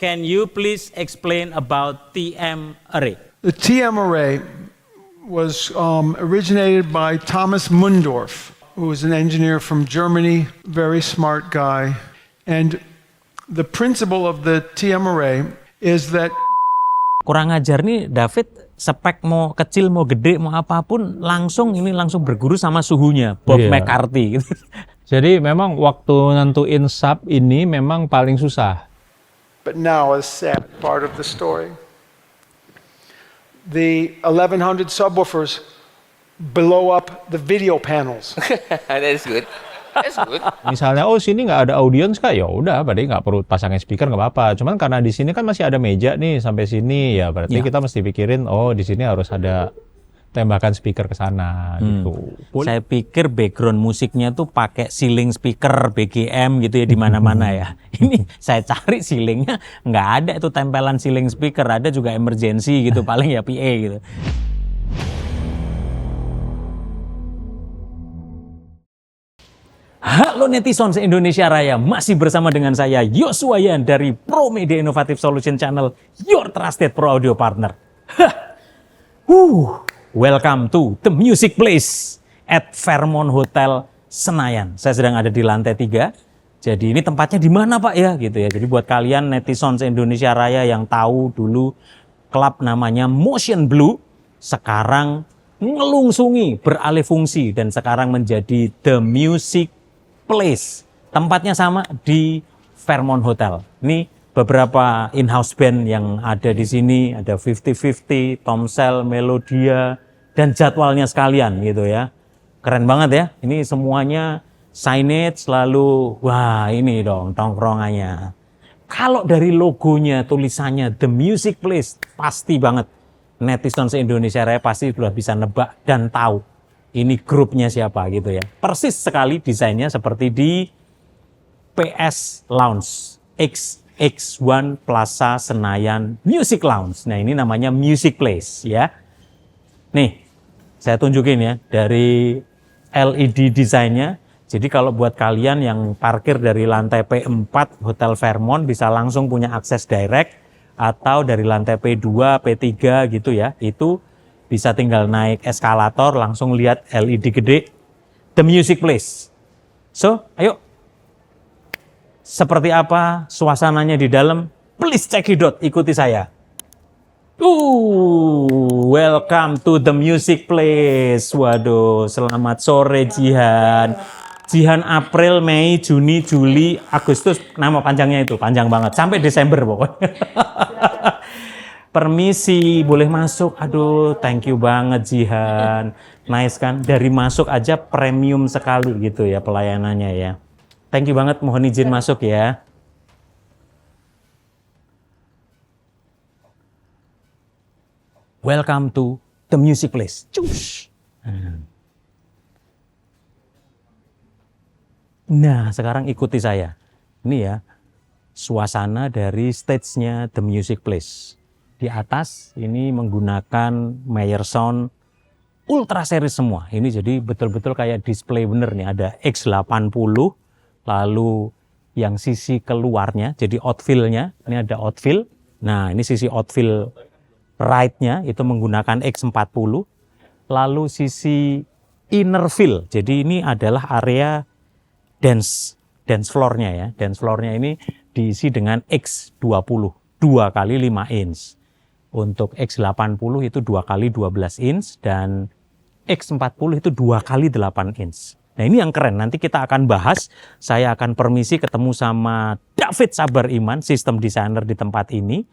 can you please explain about TM array? The TM array was originated by Thomas Mundorf, who was an engineer from Germany, very smart guy. And the principle of the TM array is that kurang ajar nih David, spek mau kecil mau gede mau apapun langsung berguru sama suhunya Bob McCarthy gitu. Jadi memang waktu nentuin sub ini memang paling susah. But now a sad part of the story. The 1100 subwoofers blow up the video panels. That is good. That's good. Misalnya, sini nggak ada audience kak, ya udah, berarti nggak perlu pasangin speaker nggak apa-apa. Cuman karena di sini kan masih ada meja nih sampai sini, ya berarti kita mesti pikirin, di sini harus ada tembakan speaker ke sana gitu. Saya pikir background musiknya tuh pakai ceiling speaker BGM gitu ya di mana-mana ya. Ini saya cari ceilingnya nggak ada itu tempelan ceiling speaker, ada juga emergency gitu paling ya PA gitu. Halo netizen se-Indonesia Raya, masih bersama dengan saya Yosua Yan dari Pro Media Innovative Solution Channel, your trusted pro audio partner. Welcome to The Music Place at Fairmont Hotel Senayan. Saya sedang ada di lantai 3. Jadi ini tempatnya di mana Pak ya gitu ya. Jadi buat kalian netizen se-Indonesia Raya yang tahu dulu klub namanya Motion Blue, sekarang ngelungsungi, beralih fungsi dan sekarang menjadi The Music Place. Tempatnya sama di Fairmont Hotel. Ini beberapa in-house band yang ada di sini, ada 50-50, Tomsel, Melodia, dan jadwalnya sekalian gitu ya. Keren banget ya. Ini semuanya signage, lalu wah ini dong tongkrongannya. Kalau dari logonya, tulisannya The Music Place, pasti banget netizen se-Indonesia Raya pasti sudah bisa nebak dan tahu ini grupnya siapa gitu ya. Persis sekali desainnya seperti di PS Lounge, XX1 Plaza Senayan Music Lounge. Nah ini namanya Music Place ya. Nih, saya tunjukin ya dari LED desainnya. Jadi kalau buat kalian yang parkir dari lantai P4 Hotel Fairmont bisa langsung punya akses direct, atau dari lantai P2, P3 gitu ya, itu bisa tinggal naik eskalator langsung lihat LED gede The Music Place. So, ayo. Seperti apa suasananya di dalam? Please check it out, ikuti saya. Welcome to The Music Place. Waduh, selamat sore Jihan. Jihan April, Mei, Juni, Juli, Agustus, nama panjangnya itu, panjang banget. Sampai Desember pokoknya. Permisi, boleh masuk. Aduh, thank you banget Jihan. Nice kan? Dari masuk aja premium sekali gitu ya pelayanannya ya. Thank you banget, mohon izin masuk ya. Welcome to The Music Place. Cus. Nah, sekarang ikuti saya. Ini ya, suasana dari stage-nya The Music Place. Di atas ini menggunakan Meyer Sound Ultra Series semua. Ini jadi betul-betul kayak display bener nih. Ada X80, lalu yang sisi keluarnya, jadi outfill-nya, ini ada outfill. Nah, ini sisi outfill right-nya itu menggunakan X40. Lalu sisi inner fill, jadi ini adalah area dance floor-nya ya. Dance floor-nya ini diisi dengan X20, 2 kali 5 inch. Untuk X80 itu 2 kali 12 inch dan X40 itu 2 kali 8 inch. Nah ini yang keren, nanti kita akan bahas. Saya akan permisi ketemu sama David Sabar Iman, sistem designer di tempat ini.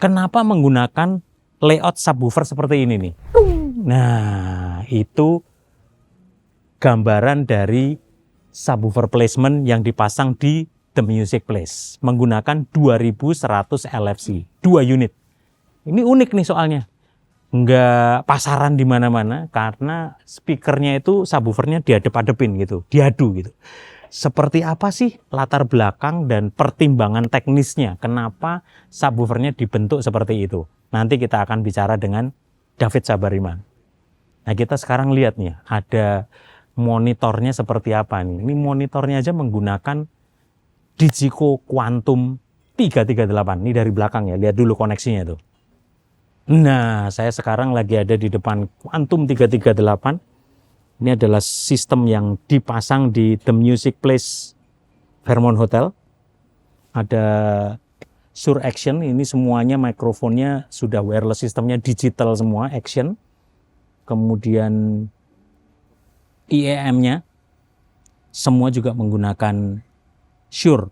Kenapa menggunakan layout subwoofer seperti ini nih? Nah itu gambaran dari subwoofer placement yang dipasang di The Music Place. Menggunakan 2100 LFC, 2 unit. Ini unik nih soalnya. Nggak pasaran di mana-mana karena speakernya itu subwoofernya diadep-adepin gitu, diadu gitu. Seperti apa sih latar belakang dan pertimbangan teknisnya? Kenapa subwoofernya dibentuk seperti itu? Nanti kita akan bicara dengan David Sabar Iman. Nah kita sekarang lihat nih, ada monitornya seperti apa nih. Ini monitornya aja menggunakan Digico Quantum 338. Ini dari belakang ya, lihat dulu koneksinya tuh. Nah, saya sekarang lagi ada di depan Quantum 338. Ini adalah sistem yang dipasang di The Music Place Fairmont Hotel. Ada Shure Action, ini semuanya mikrofonnya sudah wireless, sistemnya digital semua, Action. Kemudian IEM-nya semua juga menggunakan Shure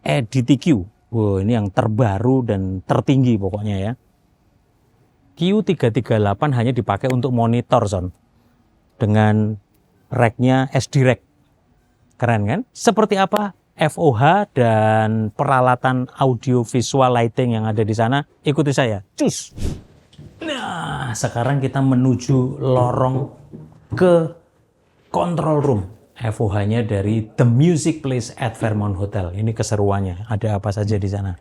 EDTQ. Wow, ini yang terbaru dan tertinggi pokoknya ya. Q338 hanya dipakai untuk monitor, Son. Dengan rack-nya SD rack. Keren kan? Seperti apa FOH dan peralatan audio visual lighting yang ada di sana? Ikuti saya. Cus. Nah, sekarang kita menuju lorong ke control room. FOH-nya dari The Music Place at Fairmont Hotel. Ini keseruannya. Ada apa saja di sana?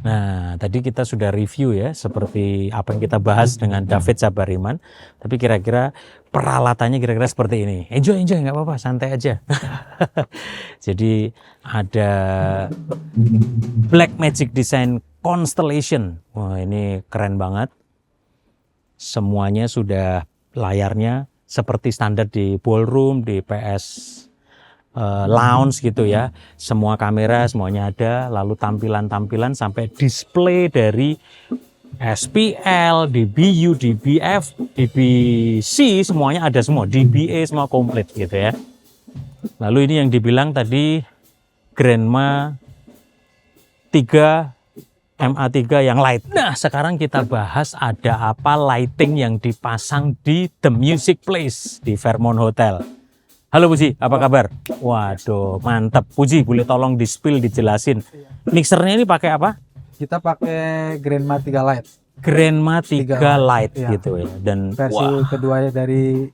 Nah, tadi kita sudah review ya, seperti apa yang kita bahas dengan David Sabariman. Tapi kira-kira peralatannya kira-kira seperti ini. Enjoy, nggak apa-apa, santai aja. Jadi ada Blackmagic Design Constellation. Wah, ini keren banget. Semuanya sudah layarnya seperti standar di ballroom, di PS lounge gitu ya. Semua kamera semuanya ada, lalu tampilan-tampilan sampai display dari SPL, DBU, DBF, DBC semuanya ada semua, DBA semua komplit gitu ya. Lalu ini yang dibilang tadi Grandma 3 MA3 yang light. Nah, sekarang kita bahas ada apa lighting yang dipasang di The Music Place di Fairmont Hotel. Halo Puji, apa kabar? Waduh, mantap. Puji, boleh tolong di-spill, dijelasin. Mixernya ini pakai apa? Kita pakai Grandma 3 Lite. Grandma 3 Lite iya. gitu ya. Dan Versi wah, kedua dari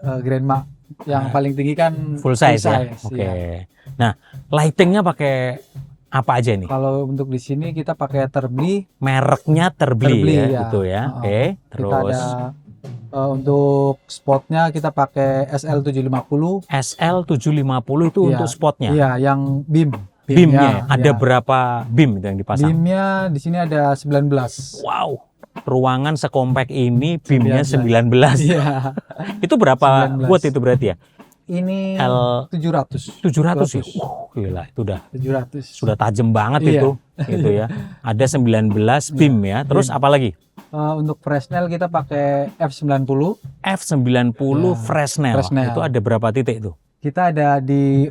Grandma yang paling tinggi kan full size ya. Oke. iya. Nah, lightingnya pakai apa aja nih? Kalau untuk di sini kita pakai Terbli. Mereknya Terbli ya, ya. gitu ya. Oke, Kita terus ada untuk spotnya kita pakai SL750. SL750 itu Iya. untuk spotnya. Iya, yang beam. Beamnya ada iya. berapa beam itu yang dipasang? Beamnya di sini ada 19. Wow, ruangan sekompak ini beamnya 19. 19. Iya. Itu berapa 19. watt itu berarti ya? Ini L 700. 700 ya? Gila, itu sudah tajam banget Iya. itu gitu ya. Ada 19 beam ya. Terus apa lagi? Untuk Fresnel kita pakai F90. F90 Ya, Fresnel. Fresnel. Itu ada berapa titik itu? Kita ada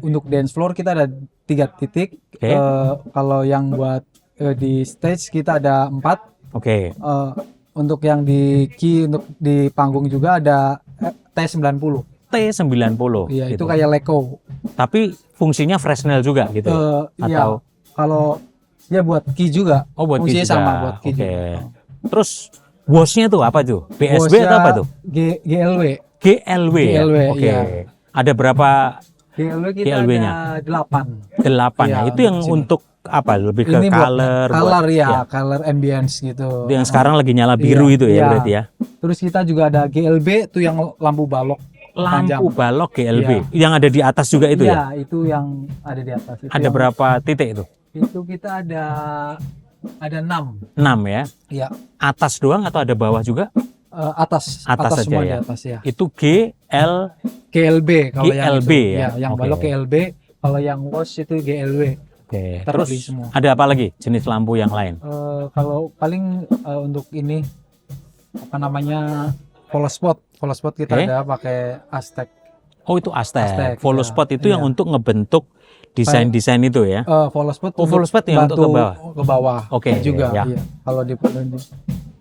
untuk dance floor kita ada 3 titik. Oke. Kalau yang buat di stage kita ada 4. Oke. Untuk yang di key untuk di panggung juga ada T90. T90. Iya, gitu. itu kayak Leko. Tapi fungsinya Fresnel juga gitu. Iya. Atau Kalau ya buat key juga. oh buat Fungsinya key juga. sama buat key Oke. juga. Terus wash-nya tuh apa tuh? BSB Bosnya atau apa tuh? GLW. GLW ya? GLW, Oke. iya. Ada berapa? GLW kita GLW-nya? ada 8. 8 ya. Iya, Itu yang sini. untuk apa? Lebih ke Ini color. color buat- ya, color ambience gitu. Itu yang sekarang lagi nyala biru Iya, itu ya iya. berarti ya. Terus kita juga ada GLB tuh yang lampu balok. Lampu Panjang. balok GLB. Yang ada di atas juga itu ya? Iya, itu yang ada di atas. Itu Ada yang- berapa titik itu? Itu kita ada 6. 6 ya. Iya. Atas doang atau ada bawah juga? Atas Atas saja semua ya. di atas ya. Itu GL GLB kalau yang GLB itu. ya? Yang Oke. balok GLB, kalau yang wash itu GLW. Oke. Terus Terus semua. ada apa lagi jenis lampu yang lain? Kalau paling untuk ini apa namanya follow spot kita Oke. ada pakai Aztec. Oh itu Aztec. Aztec, Follow ya. spot itu yang Iya. untuk ngebentuk desain-desain itu ya? Follow spot Oh, follow spot yang untuk bantu ke bawah? ke bawah. Oke, juga ya. iya. Kalau di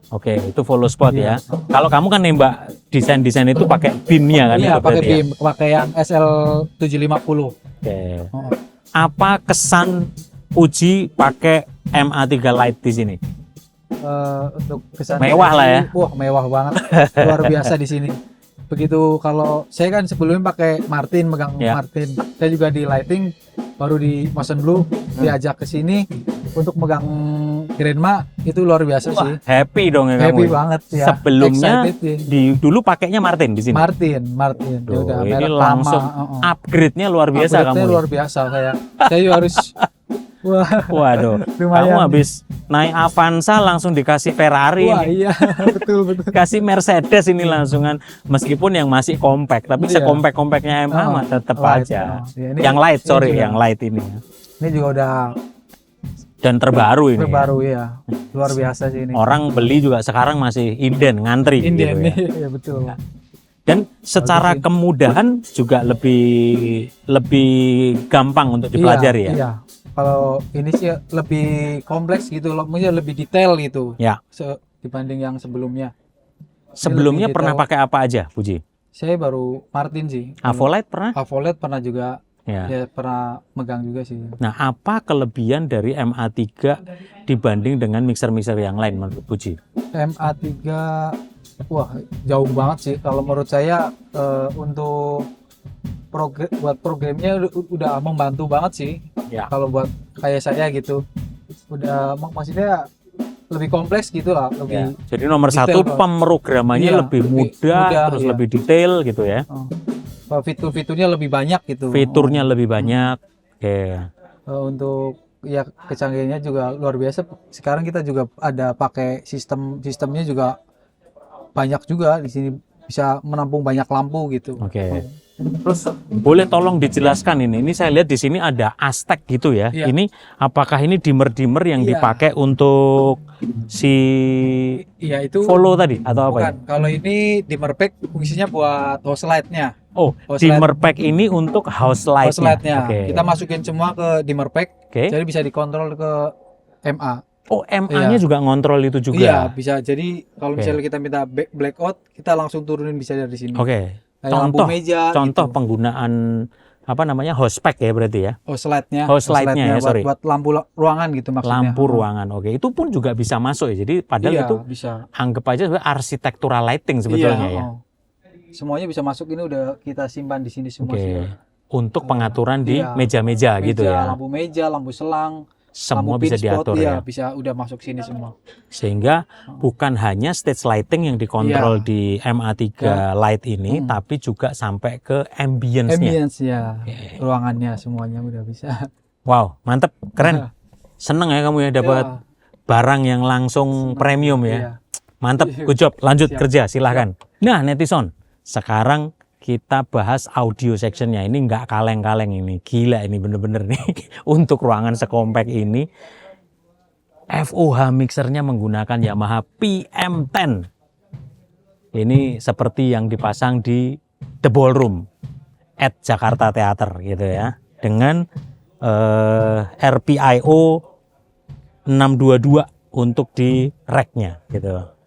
Oke, itu follow spot Iya. ya. Kalau kamu kan nembak desain-desain itu pakai beamnya kan? iya itu pakai berarti ya? beam, pakai yang SL750. Oke. Oh. Apa kesan Puji pakai MA3 Lite di sini? Untuk kesan Mewah lah ya. Wah, mewah banget. Luar biasa di sini. Begitu kalau saya kan sebelumnya pakai Martin, megang Ya. Martin. Saya juga di lighting baru di Motion Blue diajak ke sini untuk megang kirain mah itu luar biasa sih. Happy dong ya Happy kamu. banget ya. Sebelumnya Excited sih. dulu pakainya Martin di sini. Martin. Dia Duh, udah ini merek langsung lama. upgrade-nya luar biasa Upgrade-nya kamu. luar biasa saya harus wah. Waduh, Lumayan kamu nih. habis naik Avanza langsung dikasih Ferrari, Wah, ini. iya, betul. kasih Mercedes ini langsungan. Meskipun yang masih compact, tapi Iya. sekompak-kompaknya MA Oh, mah tetap light, aja. iya, ini- Yang light, ini sorry, juga- yang light ini. Ini juga udah Dan terbaru ini. terbaru ya. Luar biasa sih ini. Orang beli juga sekarang masih inden, ngantri. Indian gitu nih, ya. ya betul. Dan secara kemudahan juga lebih gampang untuk dipelajari ya. Iya. Kalau ini sih lebih kompleks gitu loh, maksudnya lebih detail gitu. Ya. Dibanding yang sebelumnya. Sebelumnya lebih pernah detail. pakai apa aja, Puji? Saya baru Martin sih. Avolite pernah? Avolet pernah juga. Ya. Ya pernah megang juga sih. Nah, apa kelebihan dari MA3 dibanding dengan mixer-mixer yang lain menurut Puji? MA3 wah jauh banget sih kalau menurut saya untuk buat programnya udah membantu banget sih. Ya. Kalau buat kayak saya gitu udah maksudnya lebih kompleks gitu lah, lebih Jadi nomor detail, satu Pak. pemrogramannya Iya, lebih lebih mudah, mudah, terus iya. lebih detail gitu ya. fitur-fiturnya lebih banyak gitu. Fiturnya lebih banyak. Oke. Untuk ya kecanggihannya juga luar biasa. Sekarang kita juga ada pakai sistemnya juga banyak juga di sini, bisa menampung banyak lampu gitu. Oke. Terus boleh tolong dijelaskan ini. Ini saya lihat di sini ada Aztec gitu ya. Iya. Ini apakah ini dimmer-dimmer yang Iya. dipakai untuk si Iya itu follow tadi atau apa bukan. ini? Kalau ini dimmer pack fungsinya buat house light-nya. Oh, House dimmer pack ini untuk house light. House light-nya. Oke. Kita masukin semua ke dimmer pack. Oke. Jadi bisa dikontrol ke MA. Oh, MA-nya Iya. juga ngontrol itu juga. Iya, bisa. Jadi kalau Oke. misalnya kita minta blackout, kita langsung turunin bisa dari sini. Oke. Kayak lampu Contoh meja contoh gitu. penggunaan apa namanya house pack ya berarti ya. House light-nya. House light-nya ya, sorry. buat lampu ruangan gitu maksudnya. Lampu ruangan. Oke, itu pun juga bisa masuk ya. Jadi padahal Iya, itu bisa. anggap aja sebagai arsitektural lighting sebetulnya Iya, ya. Semuanya bisa masuk, ini udah kita simpan di sini semua Oke. sih. Untuk pengaturan di Iya. meja-meja gitu ya. Lampu meja, lampu selang, Semua lampu bisa pin spot, diatur iya, ya. bisa udah masuk sini semua. Sehingga bukan hanya stage lighting yang dikontrol Iya. di MA3 Light ini, tapi juga sampai ke ambience-nya. Ambience ya, ruangannya semuanya udah bisa. Wow, mantep, keren. Seneng ya kamu ya dapat Iya. barang yang langsung premium ya. Iya. Mantep, good job. Lanjut kerja, silahkan. Nah, netizen, sekarang kita bahas audio sectionnya. Ini nggak kaleng-kaleng ini. Gila ini bener-bener nih. Untuk ruangan sekompak ini, FOH mixernya menggunakan Yamaha PM10. Ini seperti yang dipasang di The Ballroom at Jakarta Theater gitu ya. Dengan RPIO 622 untuk di rack-nya gitu.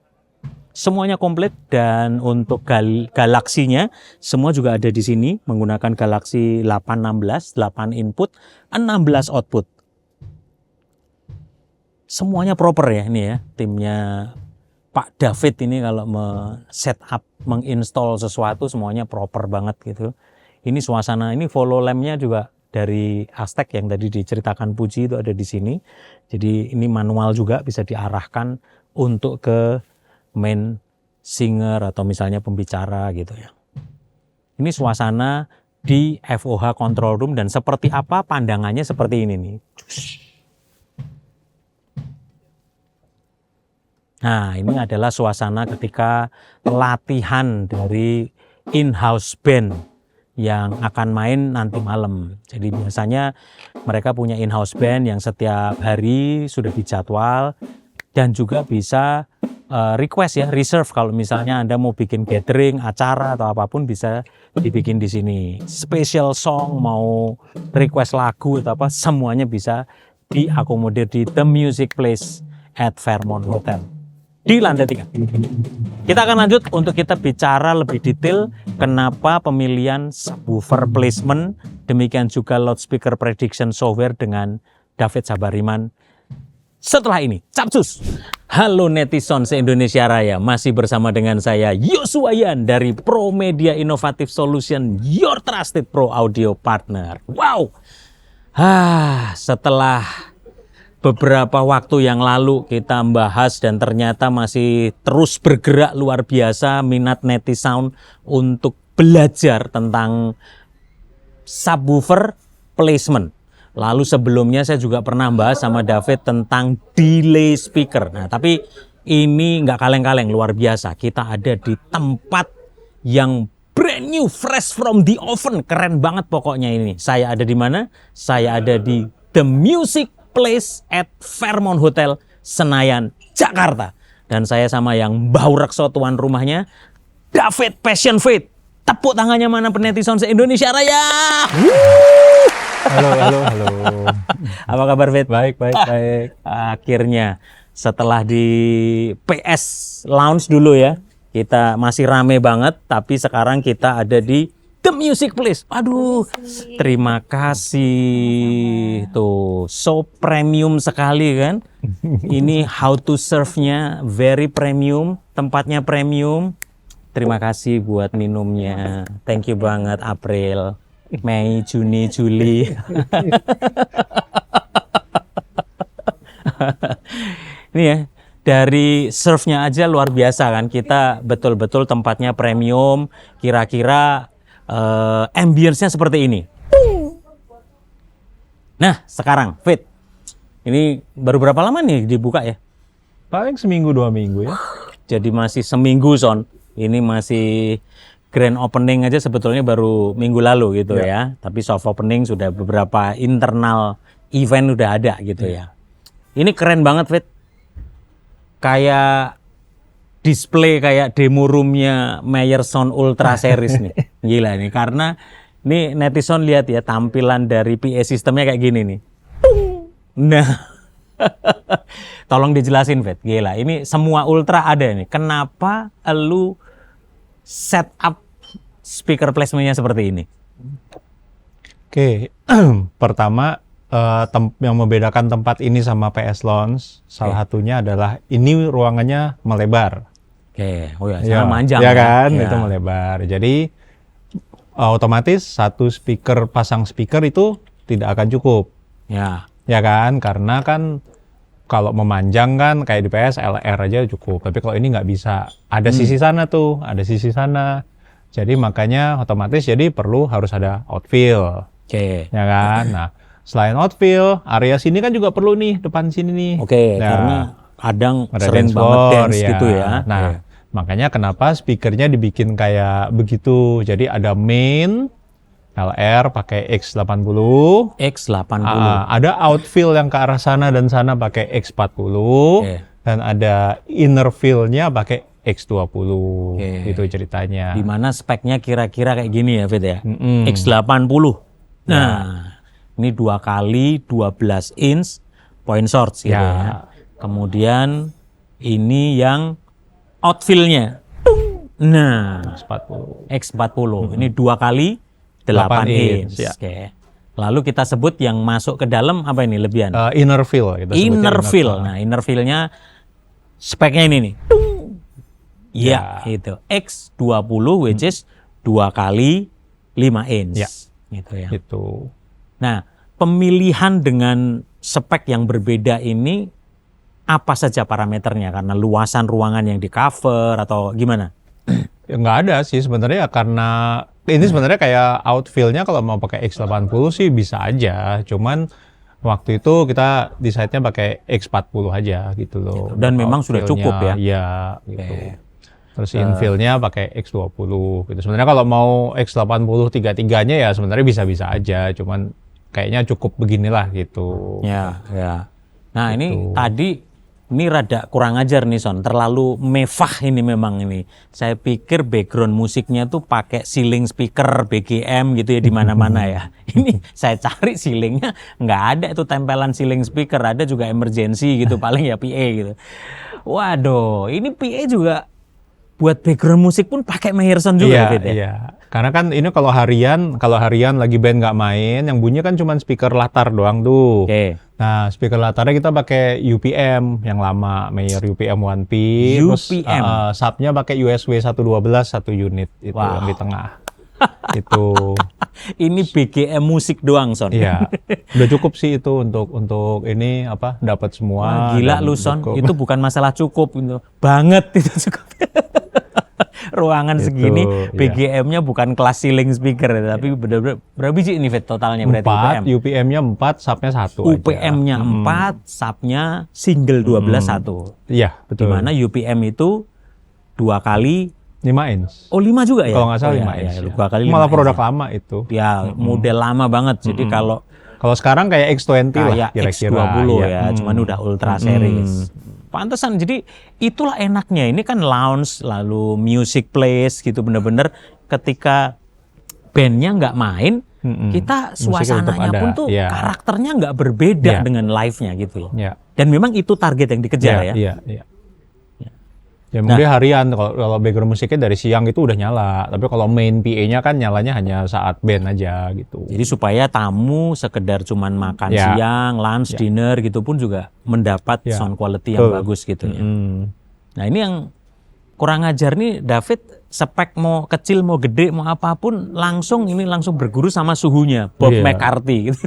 Semuanya komplit, dan untuk galaksinya semua juga ada di sini menggunakan Galaxy 816, 8 input, 16 output. Semuanya proper ya ini ya. Timnya Pak David ini kalau setup, menginstall sesuatu semuanya proper banget gitu. Ini suasana, ini follow lamp-nya juga dari Aztec yang tadi diceritakan Puji itu ada di sini. Jadi ini manual juga, bisa diarahkan untuk ke main singer atau misalnya pembicara gitu ya. Ini suasana di FOH control room, dan seperti apa pandangannya seperti ini nih. Nah, ini adalah suasana ketika latihan dari in-house band yang akan main nanti malam. Jadi biasanya mereka punya in-house band yang setiap hari sudah dijadwal, dan juga bisa request ya, reserve kalau misalnya Anda mau bikin gathering, acara atau apapun bisa dibikin di sini. Special song, mau request lagu atau apa, semuanya bisa diakomodir di The Music Place at Fairmont Hotel di lantai 3. Kita akan lanjut untuk kita bicara lebih detail kenapa pemilihan subwoofer placement, demikian juga loudspeaker prediction software dengan David Sabariman. Setelah ini, capcus. Halo netizen se-Indonesia Raya, masih bersama dengan saya Yosua Yan dari Pro Media Innovative Solution, your trusted pro audio partner. Wow, setelah beberapa waktu yang lalu kita bahas dan ternyata masih terus bergerak luar biasa minat Netisound untuk belajar tentang subwoofer placement. Lalu sebelumnya saya juga pernah bahas sama David tentang delay speaker. Nah, tapi ini nggak kaleng-kaleng, luar biasa. Kita ada di tempat yang brand new, fresh from the oven. Keren banget pokoknya ini. Saya ada di mana? Saya ada di The Music Place at Fairmont Hotel, Senayan, Jakarta. Dan saya sama yang bau rekso tuan rumahnya, David Passion Faith. Tepuk tangannya mana penetizen se-Indonesia Raya? Halo. Apa kabar, Fit? Baik. Akhirnya setelah di PS Lounge dulu ya, kita masih rame banget, tapi sekarang kita ada di The Music Place. Aduh, terima kasih. Tuh, so premium sekali kan. Ini how to serve-nya very premium, tempatnya premium. Terima kasih buat minumnya. Thank you banget April, Mei, Juni, Juli. Ini ya, dari serve-nya aja luar biasa kan. Kita betul-betul tempatnya premium. Kira-kira ambience-nya seperti ini. Nah, sekarang Fit, ini baru berapa lama nih dibuka ya? Paling seminggu 2 minggu ya. Jadi masih seminggu, Son. Ini masih grand opening aja sebetulnya baru minggu lalu gitu ya. Tapi soft opening sudah beberapa internal event udah ada gitu ya. Ini keren banget, Fit. Kayak display kayak demo roomnya Meyer Sound Ultra Series nih. Gila nih, karena nih netizen lihat ya tampilan dari PA sistemnya kayak gini nih. Nah, tolong dijelasin, Fit. Gila, ini semua Ultra ada nih. Kenapa lu setup speaker placement-nya seperti ini? Oke, pertama yang membedakan tempat ini sama PS Lounge salah satunya adalah ini ruangannya melebar. Oke, oh ya, sangat panjang ya kan, ya. itu melebar. Jadi otomatis satu pasang speaker itu tidak akan cukup. Ya. Ya kan, karena kan kalau memanjang kan kayak di PS LR aja cukup. Tapi kalau ini nggak bisa. Ada sisi sana tuh, ada sisi sana. Jadi makanya otomatis jadi harus ada outfill. Oke. Ya kan. Nah, selain outfill, area sini kan juga perlu nih, depan sini nih. Oke, Nah, karena kadang ada sering dance banget floor, dance gitu ya. Nah, makanya kenapa speakernya dibikin kayak begitu. Jadi ada main LR pakai X80. X80. Ada outfill yang ke arah sana dan sana pakai X40. Dan ada inner fill-nya pakai X20. Itu ceritanya. Di mana speknya kira-kira kayak gini ya, Fit ya. X80. Nah, ini 2 kali 12 inch point source gitu ya. Kemudian ini yang outfill-nya. Nah, X40. Ini 2 kali 8 inch. Ya. Oke. Lalu kita sebut yang masuk ke dalam apa ini lebihan? Inner fill. Inner fill. Nah, inner fill-nya speknya ini nih. Ya, itu X20 which is 2 kali 5 inch. Ya. Gitu ya. Itu. Nah, pemilihan dengan spek yang berbeda ini apa saja parameternya? Karena luasan ruangan yang di cover atau gimana? Ya, nggak ada sih sebenarnya karena ini sebenarnya kayak outfill-nya kalau mau pakai X80 sih bisa aja. Cuman waktu itu kita decide-nya pakai X40 aja gitu loh. Dan memang sudah cukup ya? Iya, gitu. Terus infill-nya pakai X20 gitu. Sebenarnya kalau mau X80 tiga-tiganya ya sebenarnya bisa-bisa aja. Cuman kayaknya cukup beginilah gitu. Ya. Nah, ini tadi ini rada kurang ajar nih, Son. Terlalu mewah ini memang ini. Saya pikir background musiknya tuh pakai ceiling speaker BGM gitu ya di mana-mana ya. Ini saya cari ceilingnya nggak ada itu tempelan ceiling speaker. Ada juga emergency gitu paling ya PA gitu. Waduh, ini PA juga buat background musik pun pakai Meyer Sound juga, Fit ya? Iya. Karena kan ini kalau harian lagi band nggak main, yang bunyi kan cuma speaker latar doang tuh. Nah, speaker latarnya kita pakai UPM yang lama, Meyer UPM 1P. UPM. Terus subnya pakai USB 112 1 unit itu yang di tengah. Itu. Ini BGM musik doang, Son. Iya, udah cukup sih itu untuk ini apa dapat semua. Wah, gila dan lu, Son. cukup. Itu bukan masalah cukup itu. Banget itu cukup. Ruangan Itu, segini iya. BGM-nya bukan kelas ceiling speaker tapi benar-benar berapa biji ini Fit totalnya berarti 4, UPM? UPM-nya 4, sub-nya 1 aja. UPM-nya 4, sub-nya single 12 1. Iya, Di betul. mana UPM itu 2 kali 5 inch. Oh 5 juga ya? Kalau nggak salah Oh, 5 ya, inch. ya, Ya. 2 kali 5 Malah inch produk ya. lama itu. Ya, model lama banget. Jadi kalau Kalau sekarang kayak X20 lah kayak kira-kira. X20 Iya. ya, cuman udah ultra series. Pantesan, jadi itulah enaknya. Ini kan lounge, lalu music place gitu, bener-bener ketika bandnya nggak main, kita Musiknya tetap suasananya ada, pun tuh iya. karakternya nggak berbeda Iya. dengan live-nya gitu loh. Ya. Dan memang itu target yang dikejar ya. Iya, iya. Ya mungkin harian kalau background musiknya dari siang itu udah nyala, tapi kalau main PA-nya kan nyalanya hanya saat band aja gitu. Jadi supaya tamu sekedar cuman makan Ya. siang, lunch, dinner gitu pun juga mendapat Ya. sound quality yang Betul. bagus gitu ya. Hmm. Nah ini yang kurang ajar nih David, spek mau kecil mau gede mau apapun langsung berguru sama suhunya Bob Iya. McCarthy gitu.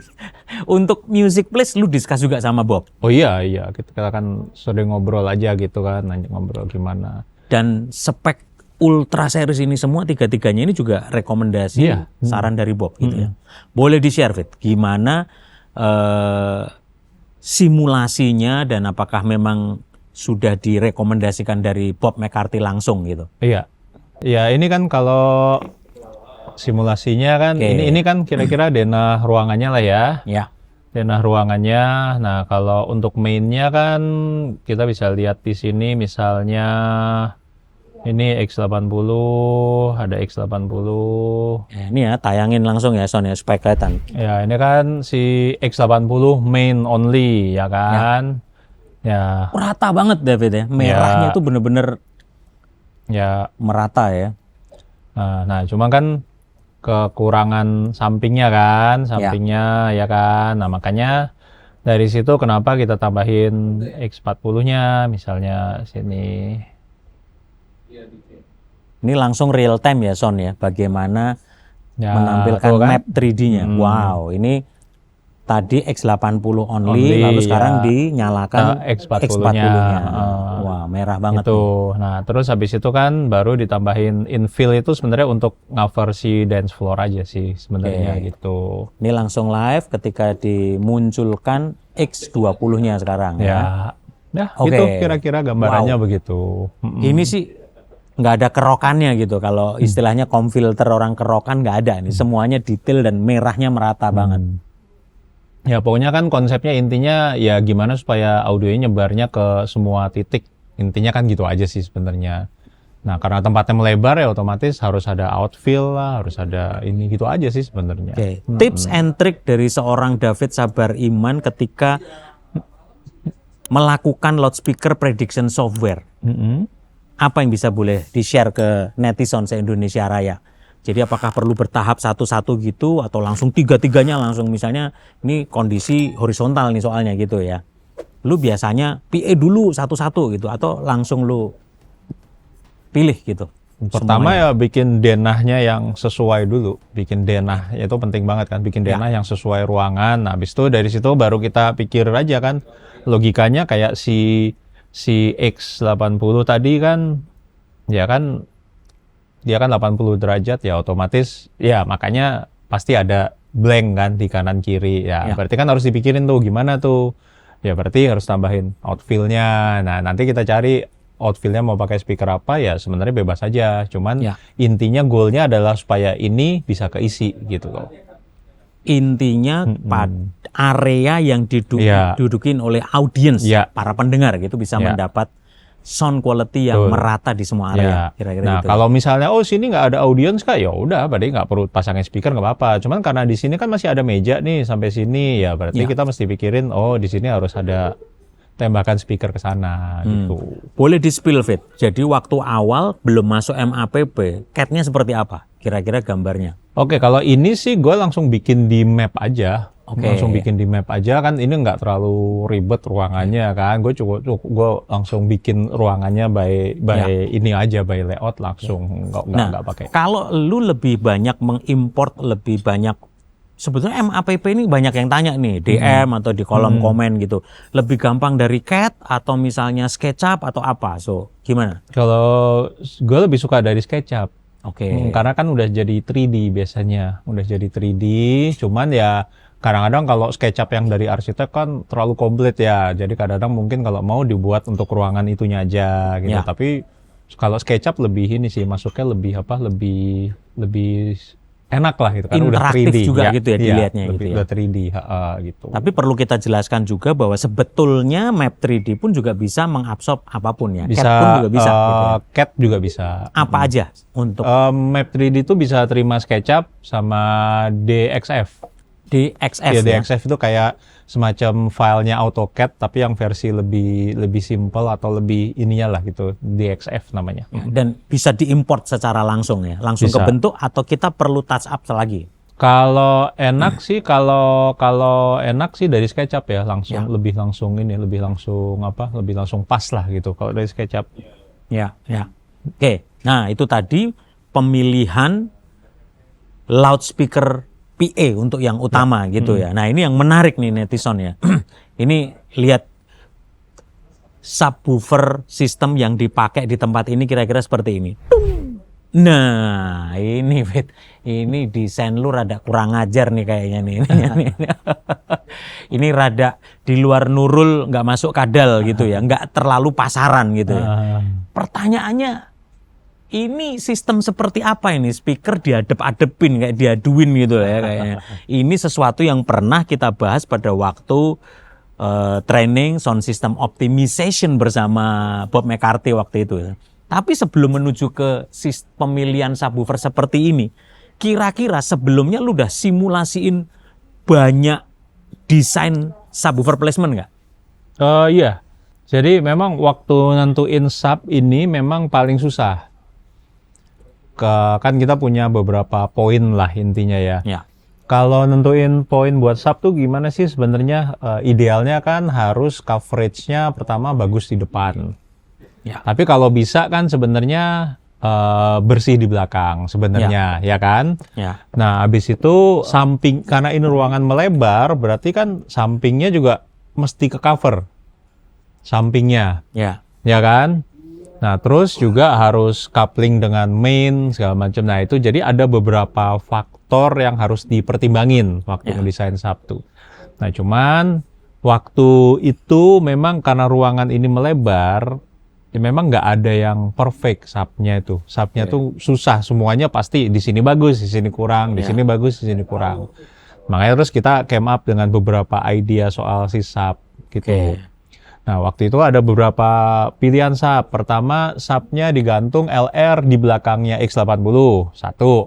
Untuk Music Place lu discuss juga sama Bob. Oh iya, kita kan sering ngobrol aja gitu kan, nanya ngobrol gimana. Dan spek ultra series ini semua tiga-tiganya ini juga rekomendasi Iya. saran dari Bob gitu ya. Boleh di-share Fit, gimana simulasinya dan apakah memang sudah direkomendasikan dari Bob McCarthy langsung gitu. Iya. Ya ini kan kalau simulasinya kan Oke. ini kan kira-kira denah ruangannya lah ya. Ya. Denah ruangannya. Nah, kalau untuk mainnya kan kita bisa lihat di sini misalnya ini X80, ada X80. Ini ya tayangin langsung ya Son ya supaya kelihatan. Ya, ini kan si X80 main only ya kan. Ya, Merata banget David ya. Merahnya Ya. tuh bener-bener ya. merata ya. Nah, cuma kan kekurangan sampingnya kan, sampingnya ya kan. Nah, makanya dari situ kenapa kita tambahin X40-nya misalnya sini. Ini langsung real time ya Son ya. Bagaimana Ya, menampilkan tuh kan. map 3D-nya. Wow, ini tadi X80 only, lalu sekarang ya. dinyalakan X40-nya. Wah, merah banget. Itu. Nah, terus habis itu kan baru ditambahin infill itu sebenarnya untuk cover si dance floor aja sih sebenarnya gitu. Ini langsung live ketika dimunculkan X20-nya sekarang ya. Ya, Oke. itu kira-kira gambarannya begitu. Ini sih nggak ada kerokannya gitu. Kalau istilahnya komfilter orang kerokan nggak ada. Ini semuanya detail dan merahnya merata banget. Ya pokoknya kan konsepnya intinya ya gimana supaya audionya nyebarnya ke semua titik. Intinya kan gitu aja sih sebenarnya. Nah karena tempatnya melebar ya otomatis harus ada outfill lah, harus ada ini gitu aja sih sebenarnya. Oke. Tips and trick dari seorang David Sabar Iman ketika melakukan loudspeaker prediction software. Apa yang bisa boleh di-share ke netizen se-Indonesia Raya? Jadi apakah perlu bertahap satu-satu gitu atau langsung tiga-tiganya langsung misalnya ini kondisi horizontal nih soalnya gitu ya. Lu biasanya PA dulu satu-satu gitu atau langsung lu pilih gitu. Pertama ya bikin denahnya yang sesuai dulu. Bikin denah itu penting banget kan, bikin denah yang sesuai ruangan. Nah, habis itu dari situ baru kita pikir aja kan logikanya kayak si X80 tadi kan ya kan dia kan 80 derajat ya otomatis ya makanya pasti ada blank kan di kanan kiri ya. Berarti kan harus dipikirin tuh gimana tuh ya berarti harus tambahin outfill-nya. Nah nanti kita cari outfill-nya mau pakai speaker apa ya sebenarnya bebas aja cuman intinya goalnya adalah supaya ini bisa keisi gitu loh. Intinya area yang didudukin oleh audiens para pendengar gitu bisa mendapat sound quality yang merata di semua area. Kira-kira nah gitu. kalau misalnya sini nggak ada audiens kak ya udah berarti nggak perlu pasangin speaker nggak apa-apa cuman karena di sini kan masih ada meja nih sampai sini ya berarti kita mesti pikirin di sini harus ada tembakan speaker ke sana gitu. Boleh di-spill Fit. Jadi waktu awal belum masuk MAPP, CAT-nya seperti apa? Kira-kira gambarnya. Oke, kalau ini sih gue langsung bikin di map aja. Oke. Langsung bikin di map aja kan, ini nggak terlalu ribet ruangannya kan. Gue langsung bikin ruangannya by ini aja, by layout langsung, nggak pakai. Kalau lu lebih banyak mengimport, lebih banyak sebetulnya MAPP ini banyak yang tanya nih, DM atau di kolom komen gitu. Lebih gampang dari CAD atau misalnya SketchUp atau apa? So, gimana? Kalau gue lebih suka dari SketchUp. Oke. Karena kan udah jadi 3D biasanya, udah jadi 3D. Cuman ya kadang-kadang kalau SketchUp yang dari arsitek kan terlalu komplit ya. Jadi kadang-kadang mungkin kalau mau dibuat untuk ruangan itunya aja gitu. Ya. Tapi kalau SketchUp lebih ini sih, masuknya lebih enak lah gitu. Karena udah Interaktif 3D juga gitu ya dilihatnya lebih, gitu ya. udah 3D gitu. Tapi perlu kita jelaskan juga bahwa sebetulnya map 3D pun juga bisa mengabsorb apapun ya. Bisa CAD pun juga bisa gitu ya. CAD juga bisa. Apa aja untuk Map 3D itu bisa terima SketchUp sama DXF. DXF Ya, ya. DXF itu kayak semacam filenya AutoCAD tapi yang versi lebih simple atau lebih ininya lah gitu, DXF namanya. Dan bisa diimport secara langsung ya, langsung Bisa. kebentuk atau kita perlu touch up lagi. Kalau enak sih, kalau enak sih dari SketchUp ya, langsung Ya. lebih langsung pas lah gitu kalau dari SketchUp. Ya, ya. Oke. Nah, itu tadi pemilihan loudspeaker PA untuk yang utama gitu ya. Nah, ini yang menarik nih netizen ya. Ini lihat subwoofer sistem yang dipakai di tempat ini kira-kira seperti ini. Nah, ini Fit, ini desain lu rada kurang ajar nih kayaknya nih. Ini rada di luar Nurul, nggak masuk kadal gitu ya, nggak terlalu pasaran gitu ya. Pertanyaannya, ini sistem seperti apa ini? Speaker diadep-adepin kayak diaduin gitu ya kayaknya. Ini sesuatu yang pernah kita bahas pada waktu training sound system optimization bersama Bob McCarthy waktu itu. Tapi sebelum menuju ke pemilihan subwoofer seperti ini, kira-kira sebelumnya lu udah simulasiin banyak desain subwoofer placement nggak? Iya. Jadi memang waktu nentuin sub ini memang paling susah. Kan kita punya beberapa poin lah intinya ya. Ya. Kalau nentuin poin buat sub tuh gimana sih sebenarnya? Idealnya kan harus coveragenya pertama bagus di depan. Ya. Tapi kalau bisa kan sebenarnya bersih di belakang sebenarnya, ya kan? Ya. Nah, habis itu samping, karena ini ruangan melebar, berarti kan sampingnya juga mesti ke cover. Sampingnya, Ya. ya kan? Nah, terus juga harus coupling dengan main segala macam. Nah, itu jadi ada beberapa faktor yang harus dipertimbangin waktu ngedesain sub tuh. Nah, cuman waktu itu memang karena ruangan ini melebar, ya memang nggak ada yang perfect subnya itu. Subnya tuh susah, semuanya pasti di sini bagus, di sini kurang, di sini bagus, di sini kurang. Makanya terus kita came up dengan beberapa idea soal si sub gitu. Nah, waktu itu ada beberapa pilihan sub. Pertama, subnya digantung LR di belakangnya X80.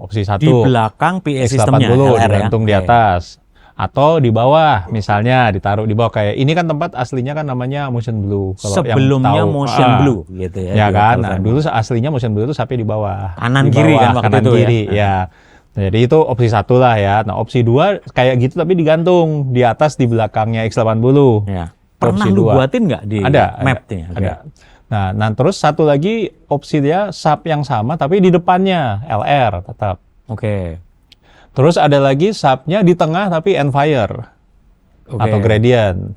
Opsi satu. Di belakang PA sistemnya X80 LR digantung di atas. Atau di bawah, misalnya ditaruh di bawah kayak ini kan tempat aslinya kan namanya Motion Blue. Kalau yang Sebelumnya tahu, Motion Blue gitu ya. Ya di kan, Apple nah Framework. dulu aslinya Motion Blue itu sampai di bawah. Kanan Di kiri bawah, kan waktu kanan itu kiri, ya. ya. Jadi itu opsi satu lah ya. Nah, opsi dua kayak gitu tapi digantung di atas di belakangnya X80. Ya. Pernah Opsi lu dua. buatin nggak di Ada, mapnya? ada. Nah, terus satu lagi opsi dia sub yang sama tapi di depannya LR tetap. Oke. Terus ada lagi subnya di tengah tapi Enfire atau gradient.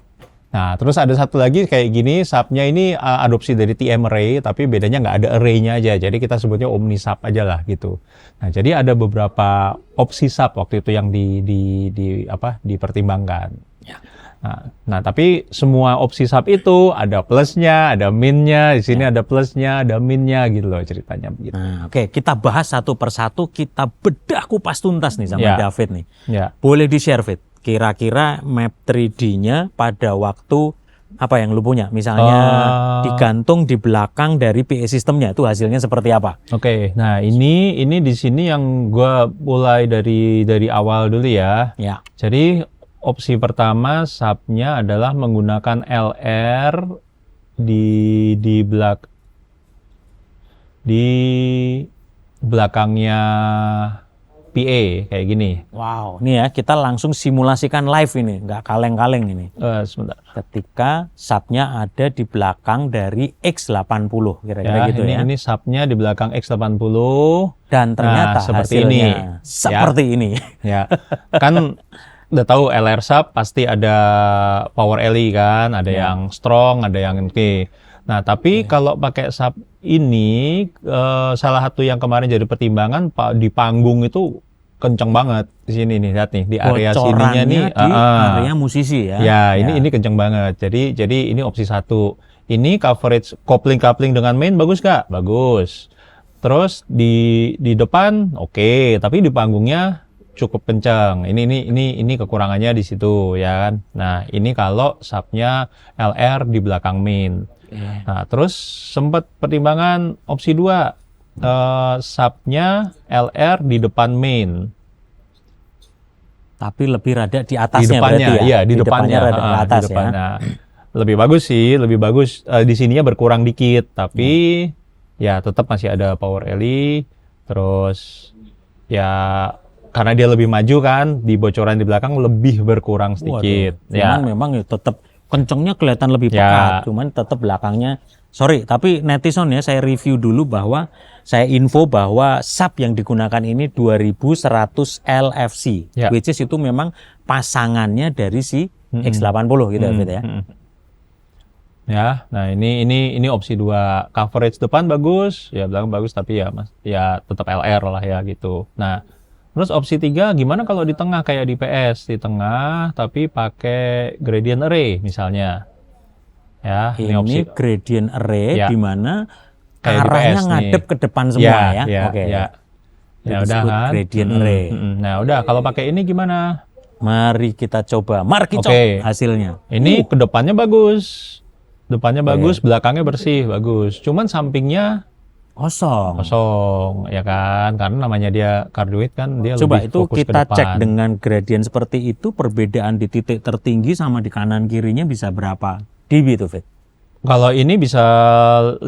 Nah, terus ada satu lagi kayak gini, subnya ini adopsi dari TM Array tapi bedanya nggak ada array-nya aja. Jadi kita sebutnya Omni sub aja lah gitu. Nah, jadi ada beberapa opsi sub waktu itu yang dipertimbangkan. Ya. Nah, tapi semua opsi sub itu ada plusnya, ada minnya, di sini ada plusnya, ada minnya gitu loh ceritanya begitu. Nah, oke, kita bahas satu persatu, kita bedah kupas tuntas nih sama Ya. David nih. Ya. Boleh di-share, Fit? Kira-kira map 3D-nya pada waktu apa yang lu punya? Misalnya digantung di belakang dari PA sistemnya, itu hasilnya seperti apa? Oke, nah ini di sini yang gua mulai dari awal dulu ya. Ya. Jadi opsi pertama subnya adalah menggunakan LR di belakangnya PA kayak gini. Wow, nih ya kita langsung simulasikan live ini, nggak kaleng-kaleng ini. Sebentar. Ketika subnya ada di belakang dari X80, kira-kira Ya, gitu ya. ini subnya di belakang X80. Dan ternyata Nah, seperti hasilnya ini. seperti ini. Ya, kan udah tahu LR sub pasti ada power LE kan, ada yang strong, ada yang oke. Nah, tapi kalau pakai sub ini, salah satu yang kemarin jadi pertimbangan di panggung itu kenceng banget di sini nih, lihat nih di area sininya nih, di area musisi ya. ya ini kenceng banget. Jadi ini opsi 1. Ini coverage kopling dengan main bagus nggak? Bagus. Terus di depan oke, tapi di panggungnya cukup kencang. Ini kekurangannya di situ ya kan. Nah, ini kalau subnya LR di belakang main. Nah, terus sempat pertimbangan opsi 2, subnya LR di depan main. Tapi lebih rada di Di atasnya depannya, berarti ya. iya di depannya, rada ke atas di depannya. ya. Lebih bagus sih, lebih bagus. Di sininya berkurang dikit, tapi ya tetap masih ada power LE. Terus ya karena dia lebih maju kan, di bocoran di belakang lebih berkurang sedikit. Waduh, cuman memang ya tetap kencengnya kelihatan lebih pekat, cuman tetap belakangnya. Sorry, tapi netizen ya, saya review dulu bahwa saya info bahwa sub yang digunakan ini 2100 LFC, which is itu memang pasangannya dari si X80 gitu ya, ya. Ya, nah ini opsi 2, coverage depan bagus, ya belakang bagus, tapi ya tetap LR lah ya gitu. Nah, terus opsi 3 gimana kalau di tengah kayak di PS, di tengah tapi pakai gradient array misalnya. Ya, ini opsi gradient array di mana kayak arahnya ngadep ke depan semua ya. Oke. Ya udah kan. Gradient array. Nah, udah kalau pakai ini gimana? Mari kita coba. Mari kita hasilnya. Ini ke depannya bagus. Depannya bagus, belakangnya bersih, bagus. Cuman sampingnya kosong, ya kan? Karena namanya dia cardioid kan, dia coba lebih itu fokus kita ke depan. cek dengan gradient seperti itu, perbedaan di titik tertinggi sama di kanan kirinya bisa berapa dB itu, Fit? Kalau ini bisa 15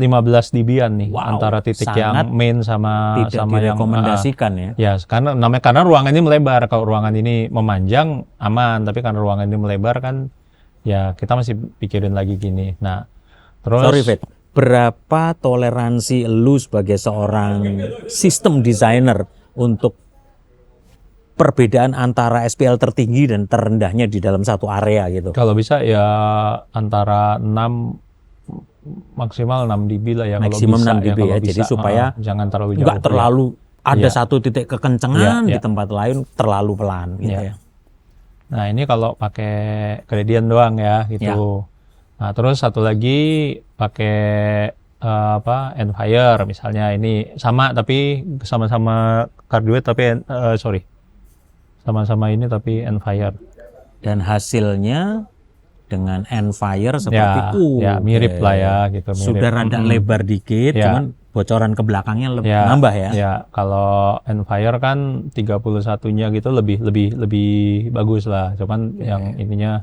dB-an nih, antara titik yang main sama yang direkomendasikan ya. Ya, karena ruangan ini melebar. Kalau ruangan ini memanjang aman, tapi karena ruangan ini melebar kan, ya kita masih pikirin lagi gini. Nah, terus sorry, Fit. Berapa toleransi lu sebagai seorang sistem designer untuk perbedaan antara SPL tertinggi dan terendahnya di dalam satu area gitu? Kalau bisa ya antara 6 maksimal 6 dB lah ya. Maksimum kalau 6 bisa, dB ya. Jadi supaya jangan terlalu jauh. Enggak terlalu ada satu titik kekencengan Ya. di tempat lain terlalu pelan gitu ya. Nah, ini kalau pakai gradient doang ya gitu. Nah, terus satu lagi pakai Enfire misalnya, ini sama tapi sama-sama cardioid tapi sama-sama ini tapi Enfire. Dan hasilnya dengan Enfire seperti mirip lah ya gitu. Mirip. Sudah rada lebar dikit, cuman bocoran ke belakangnya lebih nambah ya. Ya, kalau Enfire kan 31-nya gitu lebih bagus lah. Cuman yang ininya,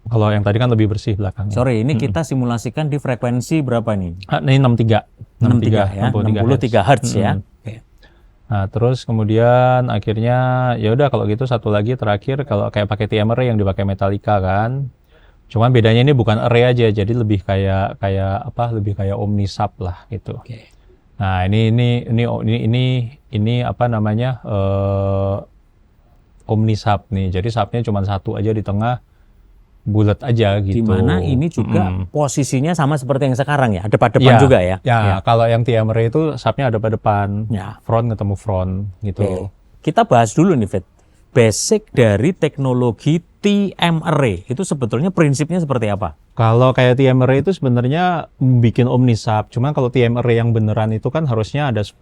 kalau yang tadi kan lebih bersih belakangnya. Sorry, ini kita simulasikan di frekuensi berapa nih? Ini 63. 63 ya, 63 Hz ya. Nah, terus kemudian akhirnya ya udah kalau gitu satu lagi terakhir, kalau kayak pakai TM array yang dipakai Metallica kan. Cuman bedanya ini bukan array aja, jadi lebih kayak omnisub lah gitu. Nah, ini apa namanya? Omnisub nih. Jadi subnya cuma satu aja di tengah, bulat aja gitu. Dimana ini juga posisinya sama seperti yang sekarang ya, depan-depan juga ya. Kalau yang TM array itu subnya ada pada depan, front ketemu front gitu. Kita bahas dulu nih, Fit. Basic dari teknologi TM array itu sebetulnya prinsipnya seperti apa? Kalau kayak TM array itu sebenarnya bikin omnisub. Cuma kalau TM array yang beneran itu kan harusnya ada 10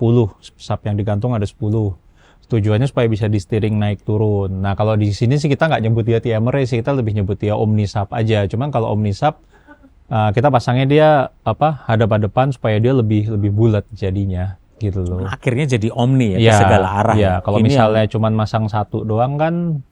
sub yang digantung, ada 10. Tujuannya supaya bisa di steering naik turun. Nah, kalau di sini sih kita nggak nyebut dia TM array sih, kita lebih nyebut dia omnisub aja. Cuman kalau omnisub kita pasangnya dia hadap-hadapan supaya dia lebih bulat jadinya gitu loh. Akhirnya jadi omni ya, ke segala arah. Iya, kalau misalnya cuman masang satu doang kan,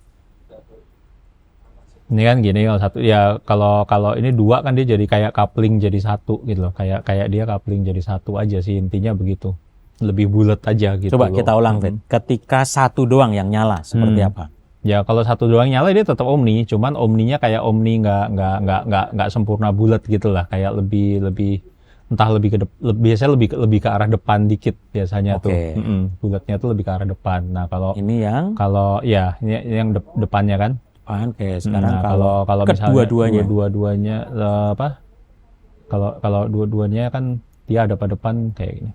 ini kan gini, kalau satu ya, kalau ini dua kan dia jadi kayak coupling jadi satu gitu loh, kayak dia coupling jadi satu aja sih, intinya begitu. lebih bulat aja gitu. Coba loh. kita ulang, Fit. Ketika satu doang yang nyala, seperti apa? Ya kalau satu doang nyala dia tetap omni, cuman omninya kayak omni nggak sempurna bulat gitu lah, kayak lebih entah lebih ke biasanya lebih ke arah depan dikit biasanya tuh. Oke. Bulatnya tuh lebih ke arah depan. Nah Ini yang kalau ya ini yang depannya kan. oke, sekarang Nah, kalau misalnya kedua-duanya. dua-duanya apa? Kalau dua-duanya kan dia ada pada depan kayak gini.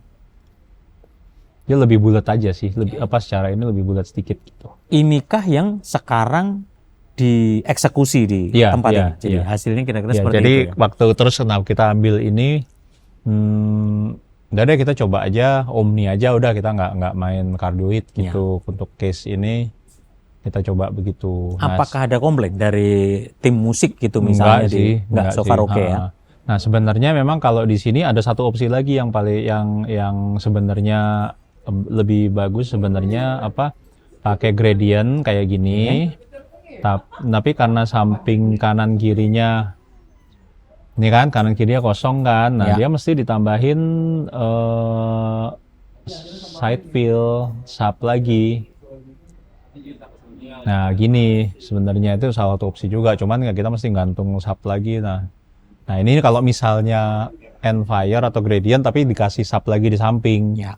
Dia lebih bulat aja sih, lebih secara ini lebih bulat sedikit gitu. Inikah yang sekarang dieksekusi di Iya, tempat iya, ini? Jadi iya. hasilnya kira-kira Ya, seperti jadi itu ya? waktu terus kenapa kita ambil ini, udah deh kita coba aja omni aja, udah kita nggak main cardioid gitu untuk case ini kita coba begitu. Apakah ada komplain dari tim musik gitu misalnya? Enggak, so far oke ya? Nah sebenarnya memang kalau di sini ada satu opsi lagi yang paling yang sebenarnya lebih bagus sebenarnya pakai gradient kayak gini. Tapi karena samping kanan kirinya ini kan kanan kirinya kosong kan, nah dia mesti ditambahin side fill sub lagi. Nah gini sebenarnya itu salah satu opsi juga, cuman kita mesti gantung sub lagi. Nah ini kalau misalnya Endfire atau gradient tapi dikasih sub lagi di samping. Ya.